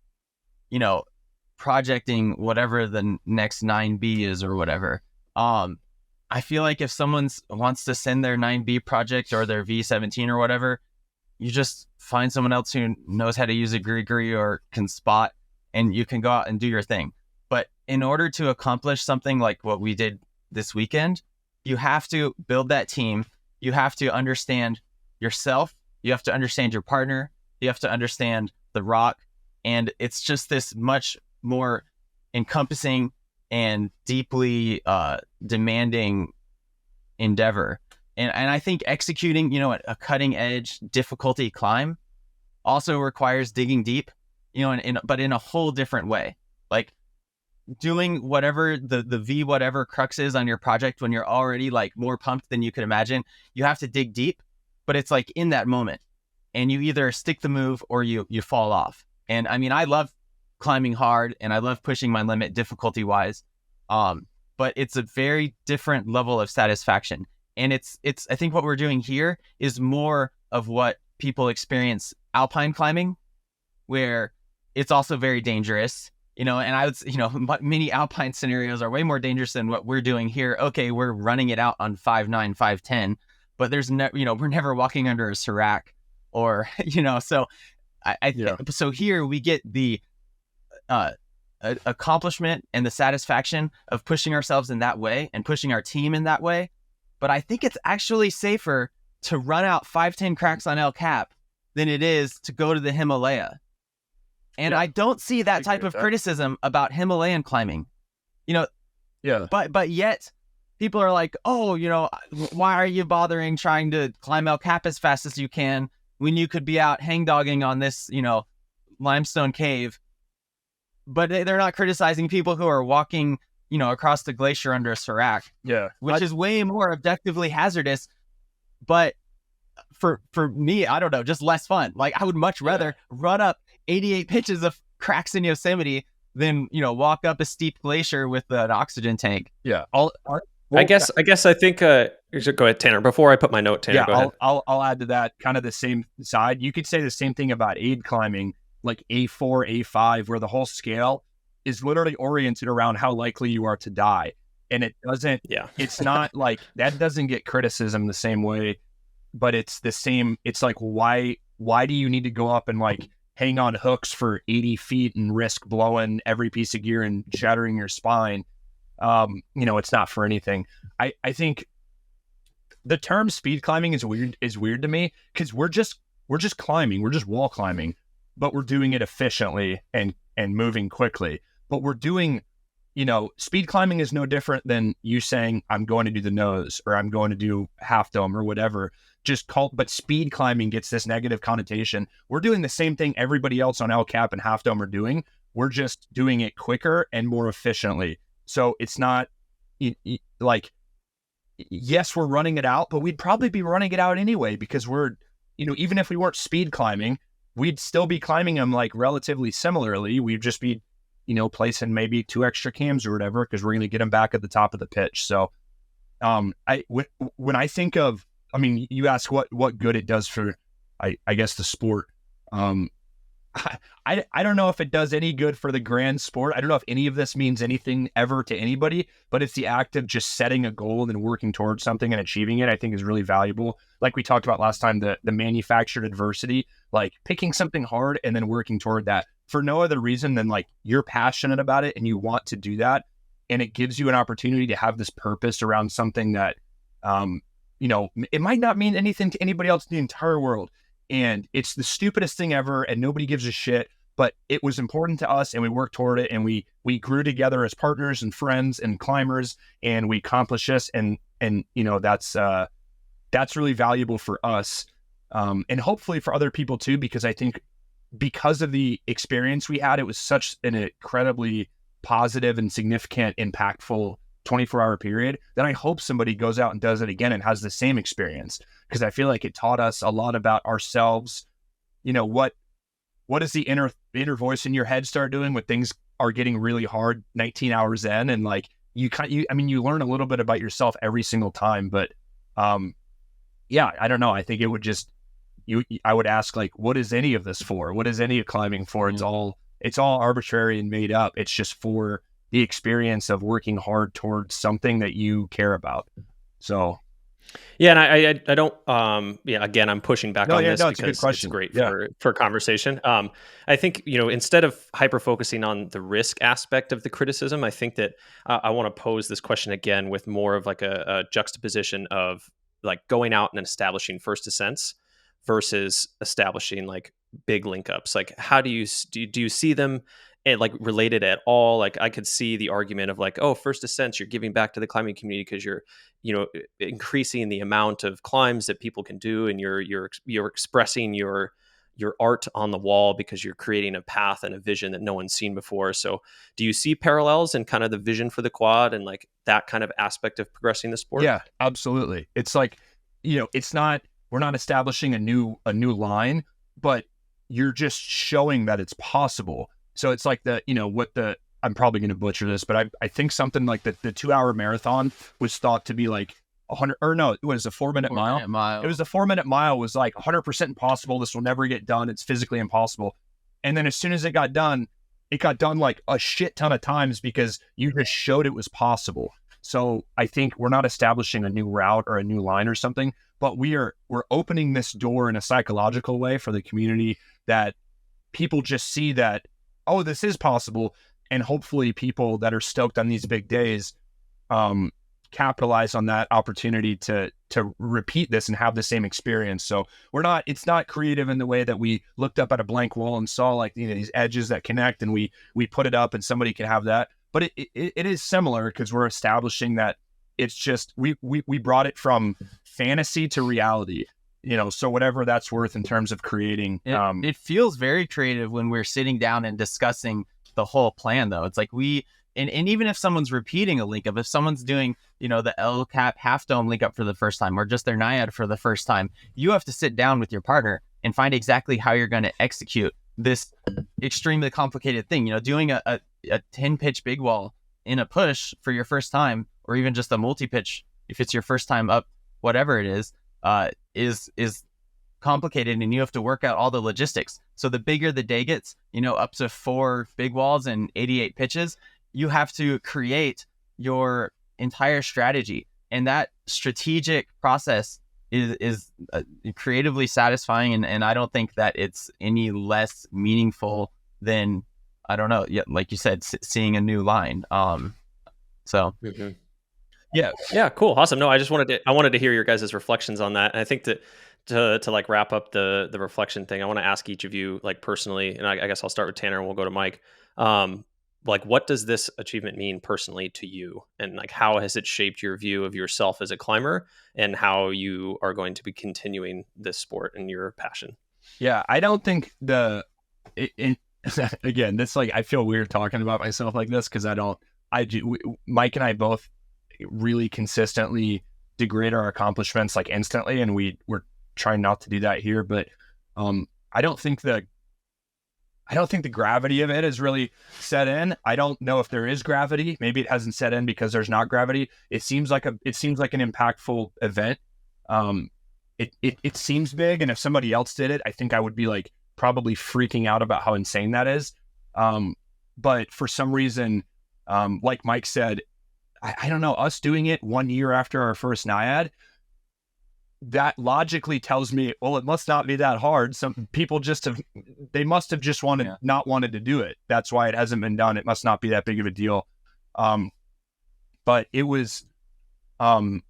projecting whatever the next 9B is or whatever. I feel like if someone wants to send their 9B project or their V17 or whatever, you just find someone else who knows how to use a gree or can spot, and you can go out and do your thing. But in order to accomplish something like what we did this weekend, you have to build that team. You have to understand yourself. You have to understand your partner. You have to understand the rock. And it's just this much more encompassing and deeply demanding endeavor. And I think executing, a cutting edge difficulty climb also requires digging deep, but in a whole different way. Like doing whatever the V whatever crux is on your project when you're already like more pumped than you could imagine, you have to dig deep, but it's like in that moment. And you either stick the move or you fall off. And I mean, I love climbing hard and I love pushing my limit difficulty wise. But it's a very different level of satisfaction. And it's I think what we're doing here is more of what people experience alpine climbing, where it's also very dangerous, and I would, many alpine scenarios are way more dangerous than what we're doing here. Okay, we're running it out on 5.9, 5.10, but there's we're never walking under a serac or, so so here we get the accomplishment and the satisfaction of pushing ourselves in that way and pushing our team in that way. But I think it's actually safer to run out 5-10 cracks on El Cap than it is to go to the Himalaya. And I don't see that type of criticism about Himalayan climbing, but yet people are like, oh, why are you bothering trying to climb El Cap as fast as you can when you could be out hangdogging on this, limestone cave? But they're not criticizing people who are walking, across the glacier under a serac, which is way more objectively hazardous. But for me, I don't know, just less fun. Like I would much rather run up 88 pitches of cracks in Yosemite than, walk up a steep glacier with an oxygen tank. Yeah. I guess I think, go ahead, Tanner, before I put my note, Tanner, go ahead. I'll add to that kind of the same side. You could say the same thing about aid climbing, like A4, A5, where the whole scale is literally oriented around how likely you are to die. And it doesn't, it's not like, that doesn't get criticism the same way, but it's the same. It's like, why do you need to go up and like hang on hooks for 80 feet and risk blowing every piece of gear and shattering your spine? It's not for anything. I think the term speed climbing is weird to me, because we're just climbing, we're just wall climbing, but we're doing it efficiently and moving quickly. But we're doing, speed climbing is no different than you saying, I'm going to do the nose or I'm going to do Half Dome or whatever. But speed climbing gets this negative connotation. We're doing the same thing everybody else on El Cap and Half Dome are doing. We're just doing it quicker and more efficiently. So it's not like, yes, we're running it out, but we'd probably be running it out anyway, because we're, even if we weren't speed climbing, we'd still be climbing them like relatively similarly. We'd just be, placing maybe 2 extra cams or whatever, because we're going to get them back at the top of the pitch. So when I think of, you ask what good it does for, I guess, the sport. I don't know if it does any good for the grand sport. I don't know if any of this means anything ever to anybody, but it's the act of just setting a goal and working towards something and achieving it, I think, is really valuable. Like we talked about last time, the manufactured adversity, like picking something hard and then working toward that for no other reason than like you're passionate about it and you want to do that. And it gives you an opportunity to have this purpose around something that, it might not mean anything to anybody else in the entire world. And it's the stupidest thing ever and nobody gives a shit, but it was important to us and we worked toward it, and we grew together as partners and friends and climbers, and we accomplished this. And that's really valuable for us. And hopefully for other people too, because I think because of the experience we had, it was such an incredibly positive and significant, impactful 24-hour period that I hope somebody goes out and does it again and has the same experience, because I feel like it taught us a lot about ourselves. What does the inner voice in your head start doing when things are getting really hard 19 hours in, and like you learn a little bit about yourself every single time. But I don't know, I think it would just, I would ask, like, what is any of this for? What is any climbing for? It's all arbitrary and made up. It's just for the experience of working hard towards something that you care about. So Yeah, and I don't yeah, again, I'm pushing back on this it's a good because it's question. great for conversation. I think, instead of hyper focusing on the risk aspect of the criticism, I think that I want to pose this question again with more of like a juxtaposition of like going out and establishing first ascents versus establishing like big link ups. Like, how do you see them like related at all? Like, I could see the argument of like, oh, first ascents, you're giving back to the climbing community because you're increasing the amount of climbs that people can do, and you're expressing your art on the wall because you're creating a path and a vision that no one's seen before. So do you see parallels in kind of the vision for the quad and like that kind of aspect of progressing the sport? Yeah, absolutely. It's like, we're not establishing a new line, but you're just showing that it's possible. So it's like I'm probably going to butcher this, but I think something like the 2-hour marathon was thought to be like 100, or no, it was a 4-minute mile. It was a 4-minute mile was like 100% impossible. This will never get done. It's physically impossible. And then as soon as it got done like a shit ton of times because you just showed it was possible. So I think we're not establishing a new route or a new line or something, but we're opening this door in a psychological way for the community that people just see that, oh, this is possible. And hopefully people that are stoked on these big days capitalize on that opportunity to repeat this and have the same experience. So it's not creative in the way that we looked up at a blank wall and saw like, these edges that connect and we put it up and somebody can have that. But it is similar because we're establishing that it's just, we brought it from fantasy to reality, so whatever that's worth in terms of creating. It feels very creative when we're sitting down and discussing the whole plan, though. It's like and even if someone's repeating a link up, if someone's doing, the El Cap half dome link up for the first time or just their Naiad for the first time, you have to sit down with your partner and find exactly how you're going to execute this extremely complicated thing. Doing a 10 pitch big wall in a push for your first time, or even just a multi pitch if it's your first time up, whatever it is complicated, and you have to work out all the logistics. So the bigger the day gets, up to 4 big walls and 88 pitches, you have to create your entire strategy. And that strategic process is creatively satisfying. And I don't think that it's any less meaningful than, I don't know, like you said, seeing a new line. So. Mm-hmm. Yeah, cool. Awesome. No, I wanted to hear your guys' reflections on that. And I think that to like wrap up the reflection thing, I want to ask each of you like personally, and I guess I'll start with Tanner and we'll go to Mike. Like, what does this achievement mean personally to you? And like, how has it shaped your view of yourself as a climber and how you are going to be continuing this sport and your passion? Yeah, I don't think again, this like, I feel weird talking about myself like this because Mike and I both really consistently degrade our accomplishments like instantly, and we're trying not to do that here. But I don't think the gravity of it is really set in. I don't know if there is gravity. Maybe it hasn't set in because there's not gravity. It seems like an impactful event. It seems big, and if somebody else did it, I think I would be like probably freaking out about how insane that is. But for some reason, like Mike said, I don't know, us doing it 1 year after our first Naiad, that logically tells me, well, it must not be that hard. Some people they must have just not wanted to do it. That's why it hasn't been done. It must not be that big of a deal. But it was, I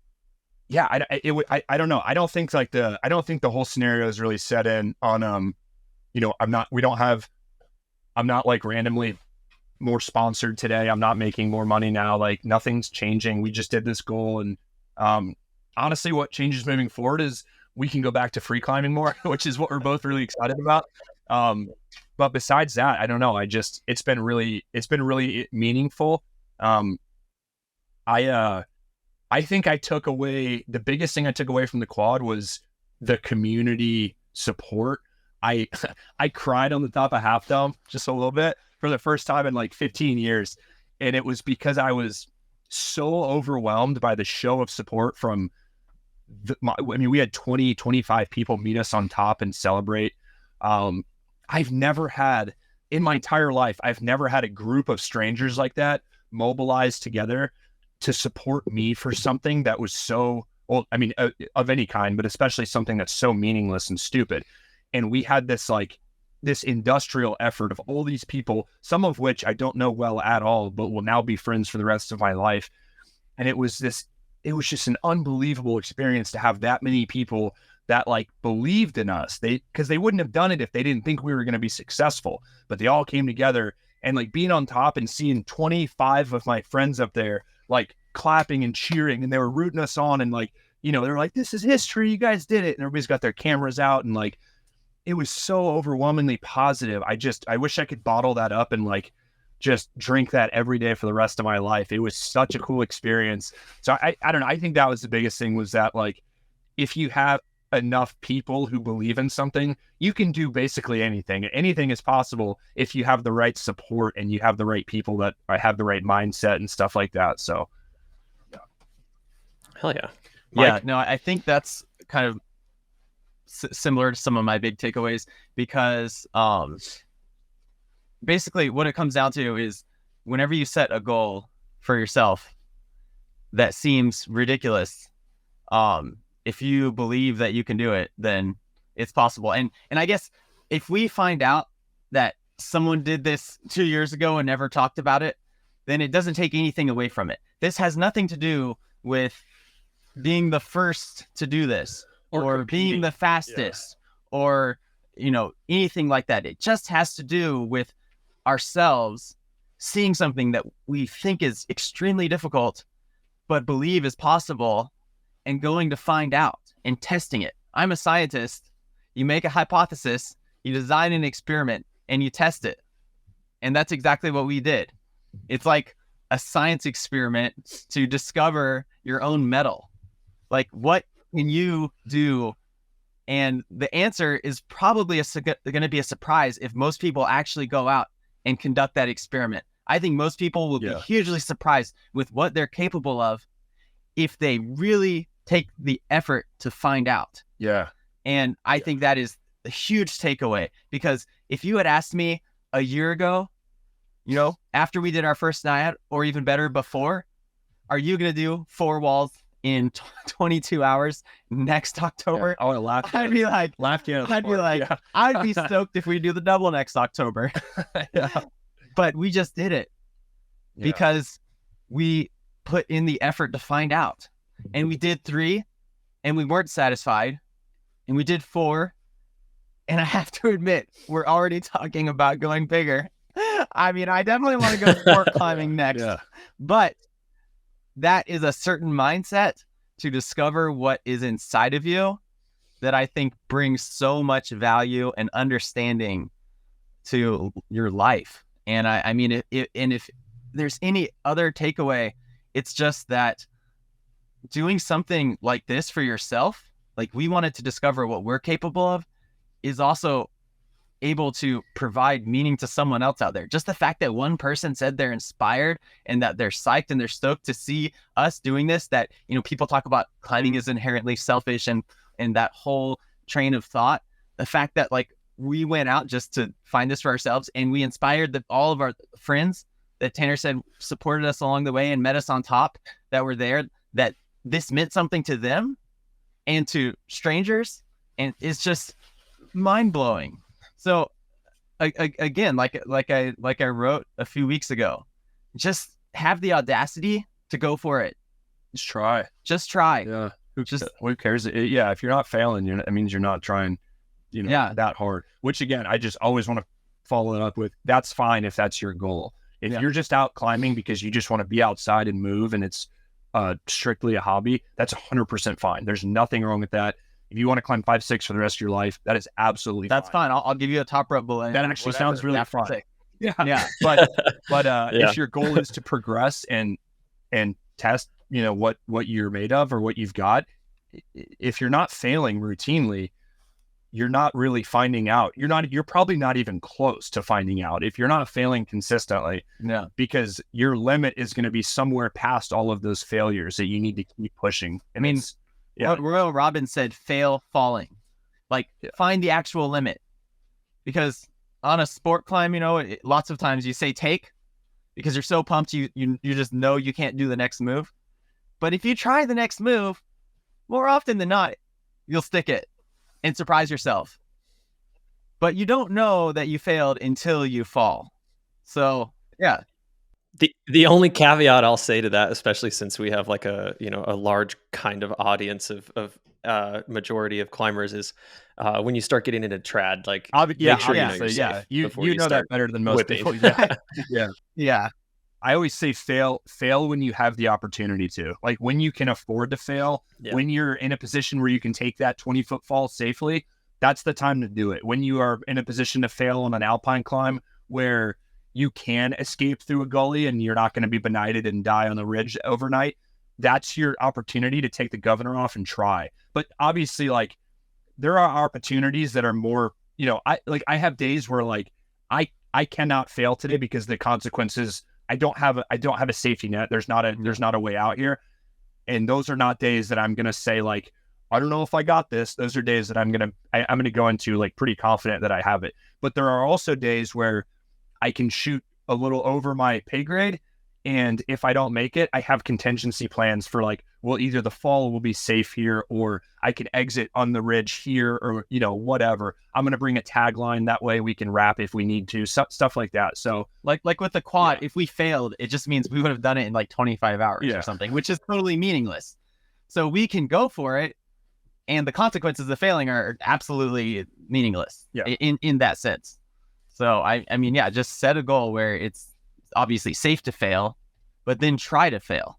don't know. I don't think the whole scenario is really set in on, I'm not like randomly more sponsored today. I'm not making more money now. Like, nothing's changing. We just did this goal. And, honestly, what changes moving forward is we can go back to free climbing more, which is what we're both really excited about. But besides that, I don't know. It's been really meaningful. I think the biggest thing I took away from the quad was the community support. I cried on the top of Half Dome just a little bit for the first time in like 15 years. And it was because I was so overwhelmed by the show of support from we had 20, 25 people meet us on top and celebrate. I've never had in my entire life, I've never had a group of strangers like that mobilized together to support me for something that was so well, I mean, of any kind, but especially something that's so meaningless and stupid. And we had this this industrial effort of all these people, some of which I don't know well at all, but will now be friends for the rest of my life. And it was just an unbelievable experience to have that many people that like believed in us. Because they wouldn't have done it if they didn't think we were going to be successful, but they all came together, and like being on top and seeing 25 of my friends up there, like clapping and cheering, and they were rooting us on. And like, they were like, this is history. You guys did it. And everybody's got their cameras out, and like, it was so overwhelmingly positive. I wish I could bottle that up and like just drink that every day for the rest of my life. It was such a cool experience. So I don't know. I think that was the biggest thing, was that like, if you have enough people who believe in something, you can do basically anything. Anything is possible if you have the right support and you have the right people that have the right mindset and stuff like that. So, yeah. Hell yeah. Mike? Yeah, no, I think that's kind of similar to some of my big takeaways, because basically what it comes down to is whenever you set a goal for yourself that seems ridiculous, if you believe that you can do it, then it's possible. And I guess if we find out that someone did this 2 years ago and never talked about it, then it doesn't take anything away from it. This has nothing to do with being the first to do this, or being the fastest, or, anything like that. It just has to do with ourselves seeing something that we think is extremely difficult, but believe is possible, and going to find out and testing it. I'm a scientist. You make a hypothesis, you design an experiment, and you test it. And that's exactly what we did. It's like a science experiment to discover your own metal. Like, what can you do? And the answer is probably going to be a surprise if most people actually go out and conduct that experiment. I think most people will be hugely surprised with what they're capable of if they really take the effort to find out. Yeah. And I think that is a huge takeaway, because if you had asked me a year ago, after we did our first night out, or even better, before, are you going to do 4 walls in 22 hours next October? I would have laughed. I'd be like, I'd be stoked if we do the double next October. But we just did it because we put in the effort to find out. And we did 3 and we weren't satisfied. And we did 4. And I have to admit, we're already talking about going bigger. I mean, I definitely want to go sport climbing next. But that is a certain mindset to discover what is inside of you that I think brings so much value and understanding to your life. And I mean, if there's any other takeaway, it's just that doing something like this for yourself, like we wanted to discover what we're capable of, is also able to provide meaning to someone else out there. Just the fact that one person said they're inspired and that they're psyched and they're stoked to see us doing this, that, people talk about climbing is inherently selfish and that whole train of thought. The fact that like we went out just to find this for ourselves, and we inspired all of our friends that Tanner said supported us along the way and met us on top, that were there, that this meant something to them and to strangers. And it's just mind-blowing. So again, like I wrote a few weeks ago, just have the audacity to go for it. Just try. Yeah. Who cares? If you're not failing, it means you're not trying, that hard. Which again, I just always want to follow it up with, that's fine if that's your goal. If you're just out climbing because you just want to be outside and move, and it's strictly a hobby, that's 100% fine. There's nothing wrong with that. If you want to climb 5-6 for the rest of your life, that is absolutely fine. That's fine. I'll give you a top rope balloon. That actually sounds really fun. Yeah. But if your goal is to progress and test, what you're made of or what you've got, if you're not failing routinely, you're not really finding out. You're probably not even close to finding out if you're not failing consistently. Yeah. Because your limit is going to be somewhere past all of those failures that you need to keep pushing. I mean, Royal Robbins said, fail falling. Find the actual limit. Because on a sport climb, lots of times you say take, because you're so pumped you just know you can't do the next move. But if you try the next move more often than not, you'll stick it and surprise yourself. But you don't know that you failed until you fall. So, yeah. The only caveat I'll say to that, especially since we have like a large kind of audience of majority of climbers, is when you start getting into trad, like make sure you know you're safe. You know that better than most whipping. people. Yeah. I always say fail when you have the opportunity to. Like when you can afford to fail, when you're in a position where you can take that 20-foot fall safely, that's the time to do it. When you are in a position to fail on an alpine climb where you can escape through a gully and you're not going to be benighted and die on the ridge overnight, that's your opportunity to take the governor off and try. But obviously, like, there are opportunities that are more, I have days where like I cannot fail today because the consequences, I don't have a safety net. There's not a way out here. And those are not days that I'm going to say like, I don't know if I got this. Those are days that I'm going to go into like pretty confident that I have it. But there are also days where I can shoot a little over my pay grade. And if I don't make it, I have contingency plans for like, well, either the fall will be safe here or I can exit on the ridge here or, whatever. I'm going to bring a tagline. That way we can wrap if we need to, stuff like that. So like with the quad, if we failed, it just means we would have done it in like 25 hours or something, which is totally meaningless. So we can go for it. And the consequences of failing are absolutely meaningless in that sense. So I mean, just set a goal where it's obviously safe to fail, but then try to fail.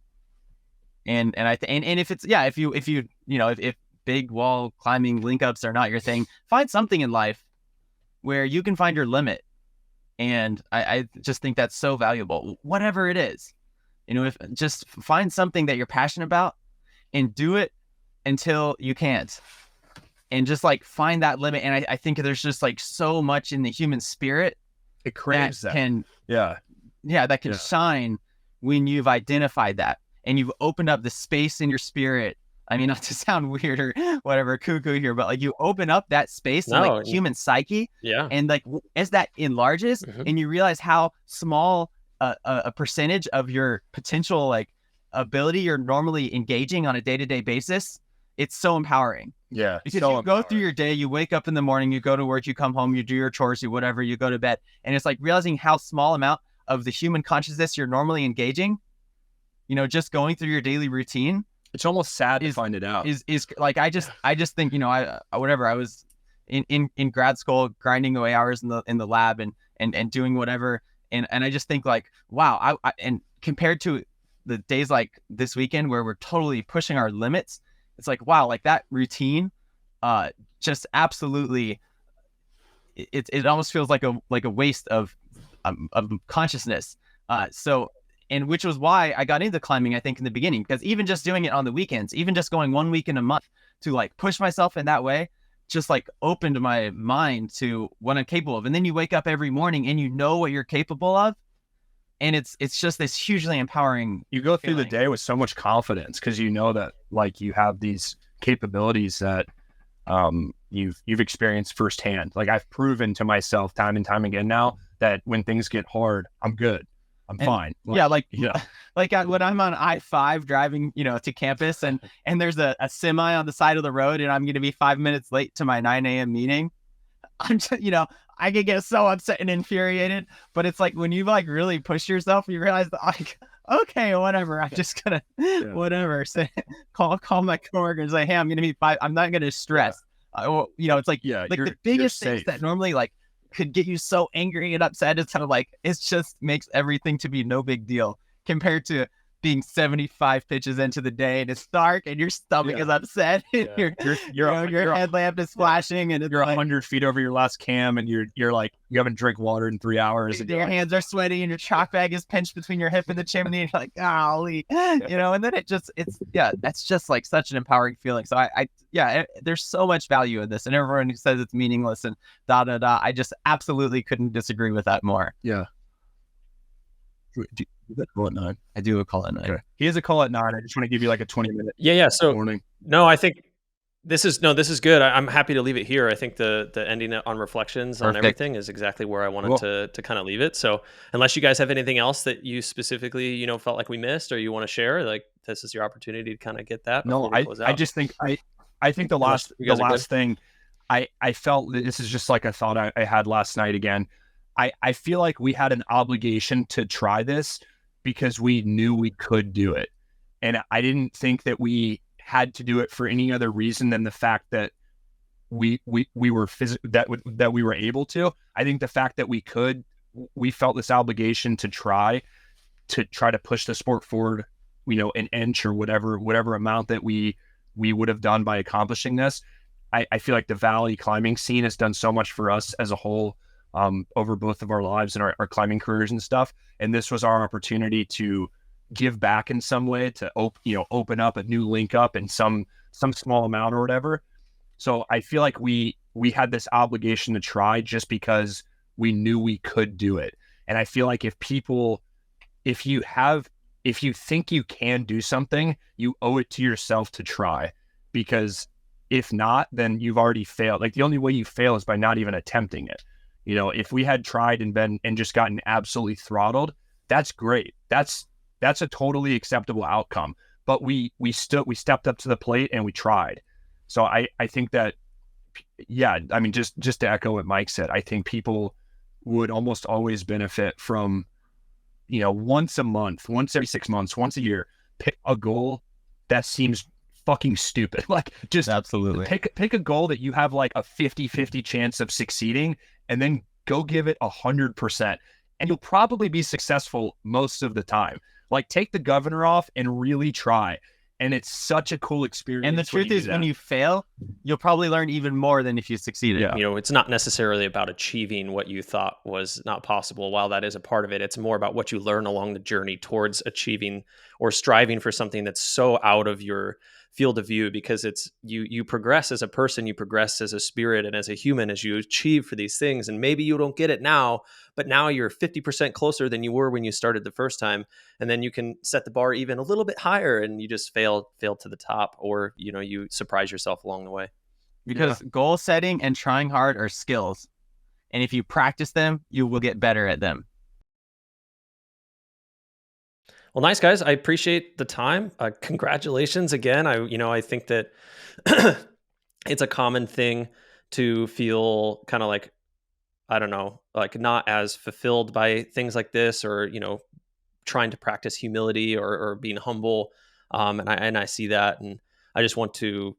And if it's if big wall climbing linkups are not your thing, find something in life where you can find your limit. And I just think that's so valuable. Whatever it is, if just find something that you're passionate about and do it until you can't. And just like find that limit. And I think there's just like so much in the human spirit. It craves that. That can shine when you've identified that and you've opened up the space in your spirit. I mean, not to sound weird or whatever, cuckoo here, but like you open up that space in like human psyche. Yeah. And like as that enlarges and you realize how small a percentage of your potential like ability you're normally engaging on a day-to-day basis, it's so empowering. Yeah. Because you go through your day, you wake up in the morning, you go to work, you come home, you do your chores, you whatever, you go to bed. And it's like realizing how small amount of the human consciousness you're normally engaging, just going through your daily routine. It's almost sad to find it out. Is like, I just think, I was in grad school grinding away hours in the lab and doing whatever. And I just think like, wow. And compared to the days like this weekend where we're totally pushing our limits, it's like, wow, like that routine, just absolutely, it almost feels like a waste of consciousness. And which was why I got into climbing, I think in the beginning, because even just doing it on the weekends, even just going 1 week in a month to like push myself in that way, just like opened my mind to what I'm capable of. And then you wake up every morning and you know what you're capable of. And it's just this hugely empowering. You go through the day with so much confidence because you know that like you have these capabilities that you've experienced firsthand. Like I've proven to myself time and time again now that when things get hard, I'm good. I'm fine. Like when I'm on I-5 driving, to campus and there's a semi on the side of the road and I'm going to be 5 minutes late to my 9 a.m. meeting. I'm just, I can get so upset and infuriated, but it's like when you like really push yourself, you realize that like, okay, whatever. I'm just gonna whatever. Say, call my coworker and say, hey, I'm gonna be 5. I'm not gonna stress. It's like the biggest things that normally like could get you so angry and upset. It's kind of like it just makes everything to be no big deal compared to being 75 pitches into the day and it's dark and your stomach is upset. And your headlamp is flashing and it's you're 100 feet over your last cam and you're like, you haven't drank water in 3 hours. And your hands are sweaty and your chalk bag is pinched between your hip and the chimney and you're like, golly, and then that's just like such an empowering feeling. So there's so much value in this and everyone who says it's meaningless and I just absolutely couldn't disagree with that more. Yeah. Do you call at 9? I do a call at 9. Okay. He has a call at 9. I just want to give you like a 20-minute So warning. No, I think This is good. I'm happy to leave it here. I think the ending on reflections on everything is exactly where I wanted to kind of leave it. So unless you guys have anything else that you specifically, felt like we missed or you want to share, like this is your opportunity to kind of get that. No, I just think I think the last thing I felt, this is just like a thought I had last night again. I feel like we had an obligation to try this because we knew we could do it. And I didn't think that we had to do it for any other reason than the fact that we were that we were able to. I think the fact that we felt this obligation to try to push the sport forward, an inch or whatever amount that we would have done by accomplishing this. I feel like the Valley climbing scene has done so much for us as a whole, over both of our lives and our climbing careers and stuff. And this was our opportunity to give back in some way, to open up a new link up in some small amount or whatever. So I feel like we had this obligation to try just because we knew we could do it. And I feel like if you think you can do something, you owe it to yourself to try, because if not, then you've already failed. Like the only way you fail is by not even attempting it. If we had tried and just gotten absolutely throttled, that's great. That's a totally acceptable outcome. But we stepped up to the plate and we tried. So I think that, yeah, I mean, just to echo what Mike said, I think people would almost always benefit from, once a month, once every 6 months, once a year, pick a goal that seems fucking stupid. Like, just absolutely pick a goal that you have like a 50-50 chance of succeeding, and then go give it 100%. And you'll probably be successful most of the time. Like, take the governor off and really try. And it's such a cool experience. And the truth is, when you fail, you'll probably learn even more than if you succeeded. Yeah. It's not necessarily about achieving what you thought was not possible. While that is a part of it, it's more about what you learn along the journey towards achieving or striving for something that's so out of your field of view, because it's you progress as a person, you progress as a spirit and as a human as you achieve for these things. And maybe you don't get it now, but now you're 50% closer than you were when you started the first time. And then you can set the bar even a little bit higher, and you just fail to the top, or you surprise yourself along the way. Because goal setting and trying hard are skills, and if you practice them, you will get better at them. Well, nice, guys. I appreciate the time. Congratulations again. I think that it's a common thing to feel kind of like, I don't know, like not as fulfilled by things like this, or, trying to practice humility or being humble. And I see that. And I just want to,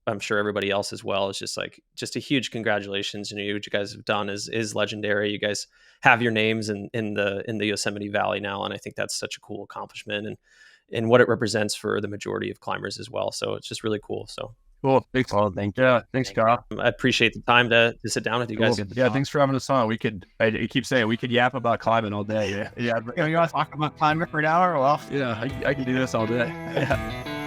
I'm sure everybody else as well, is just a huge congratulations. What you guys have done is legendary. You guys have your names in the Yosemite Valley now. And I think that's such a cool accomplishment and what it represents for the majority of climbers as well. So it's just really cool. So cool. Thanks. Well, thank you. Yeah. Thanks, Kyle. I appreciate the time to sit down with you guys. Yeah. Thanks for having us on. I keep saying we could yap about climbing all day. Yeah. You want to talk about climbing for an hour? Well, yeah, I can do this all day. Yeah.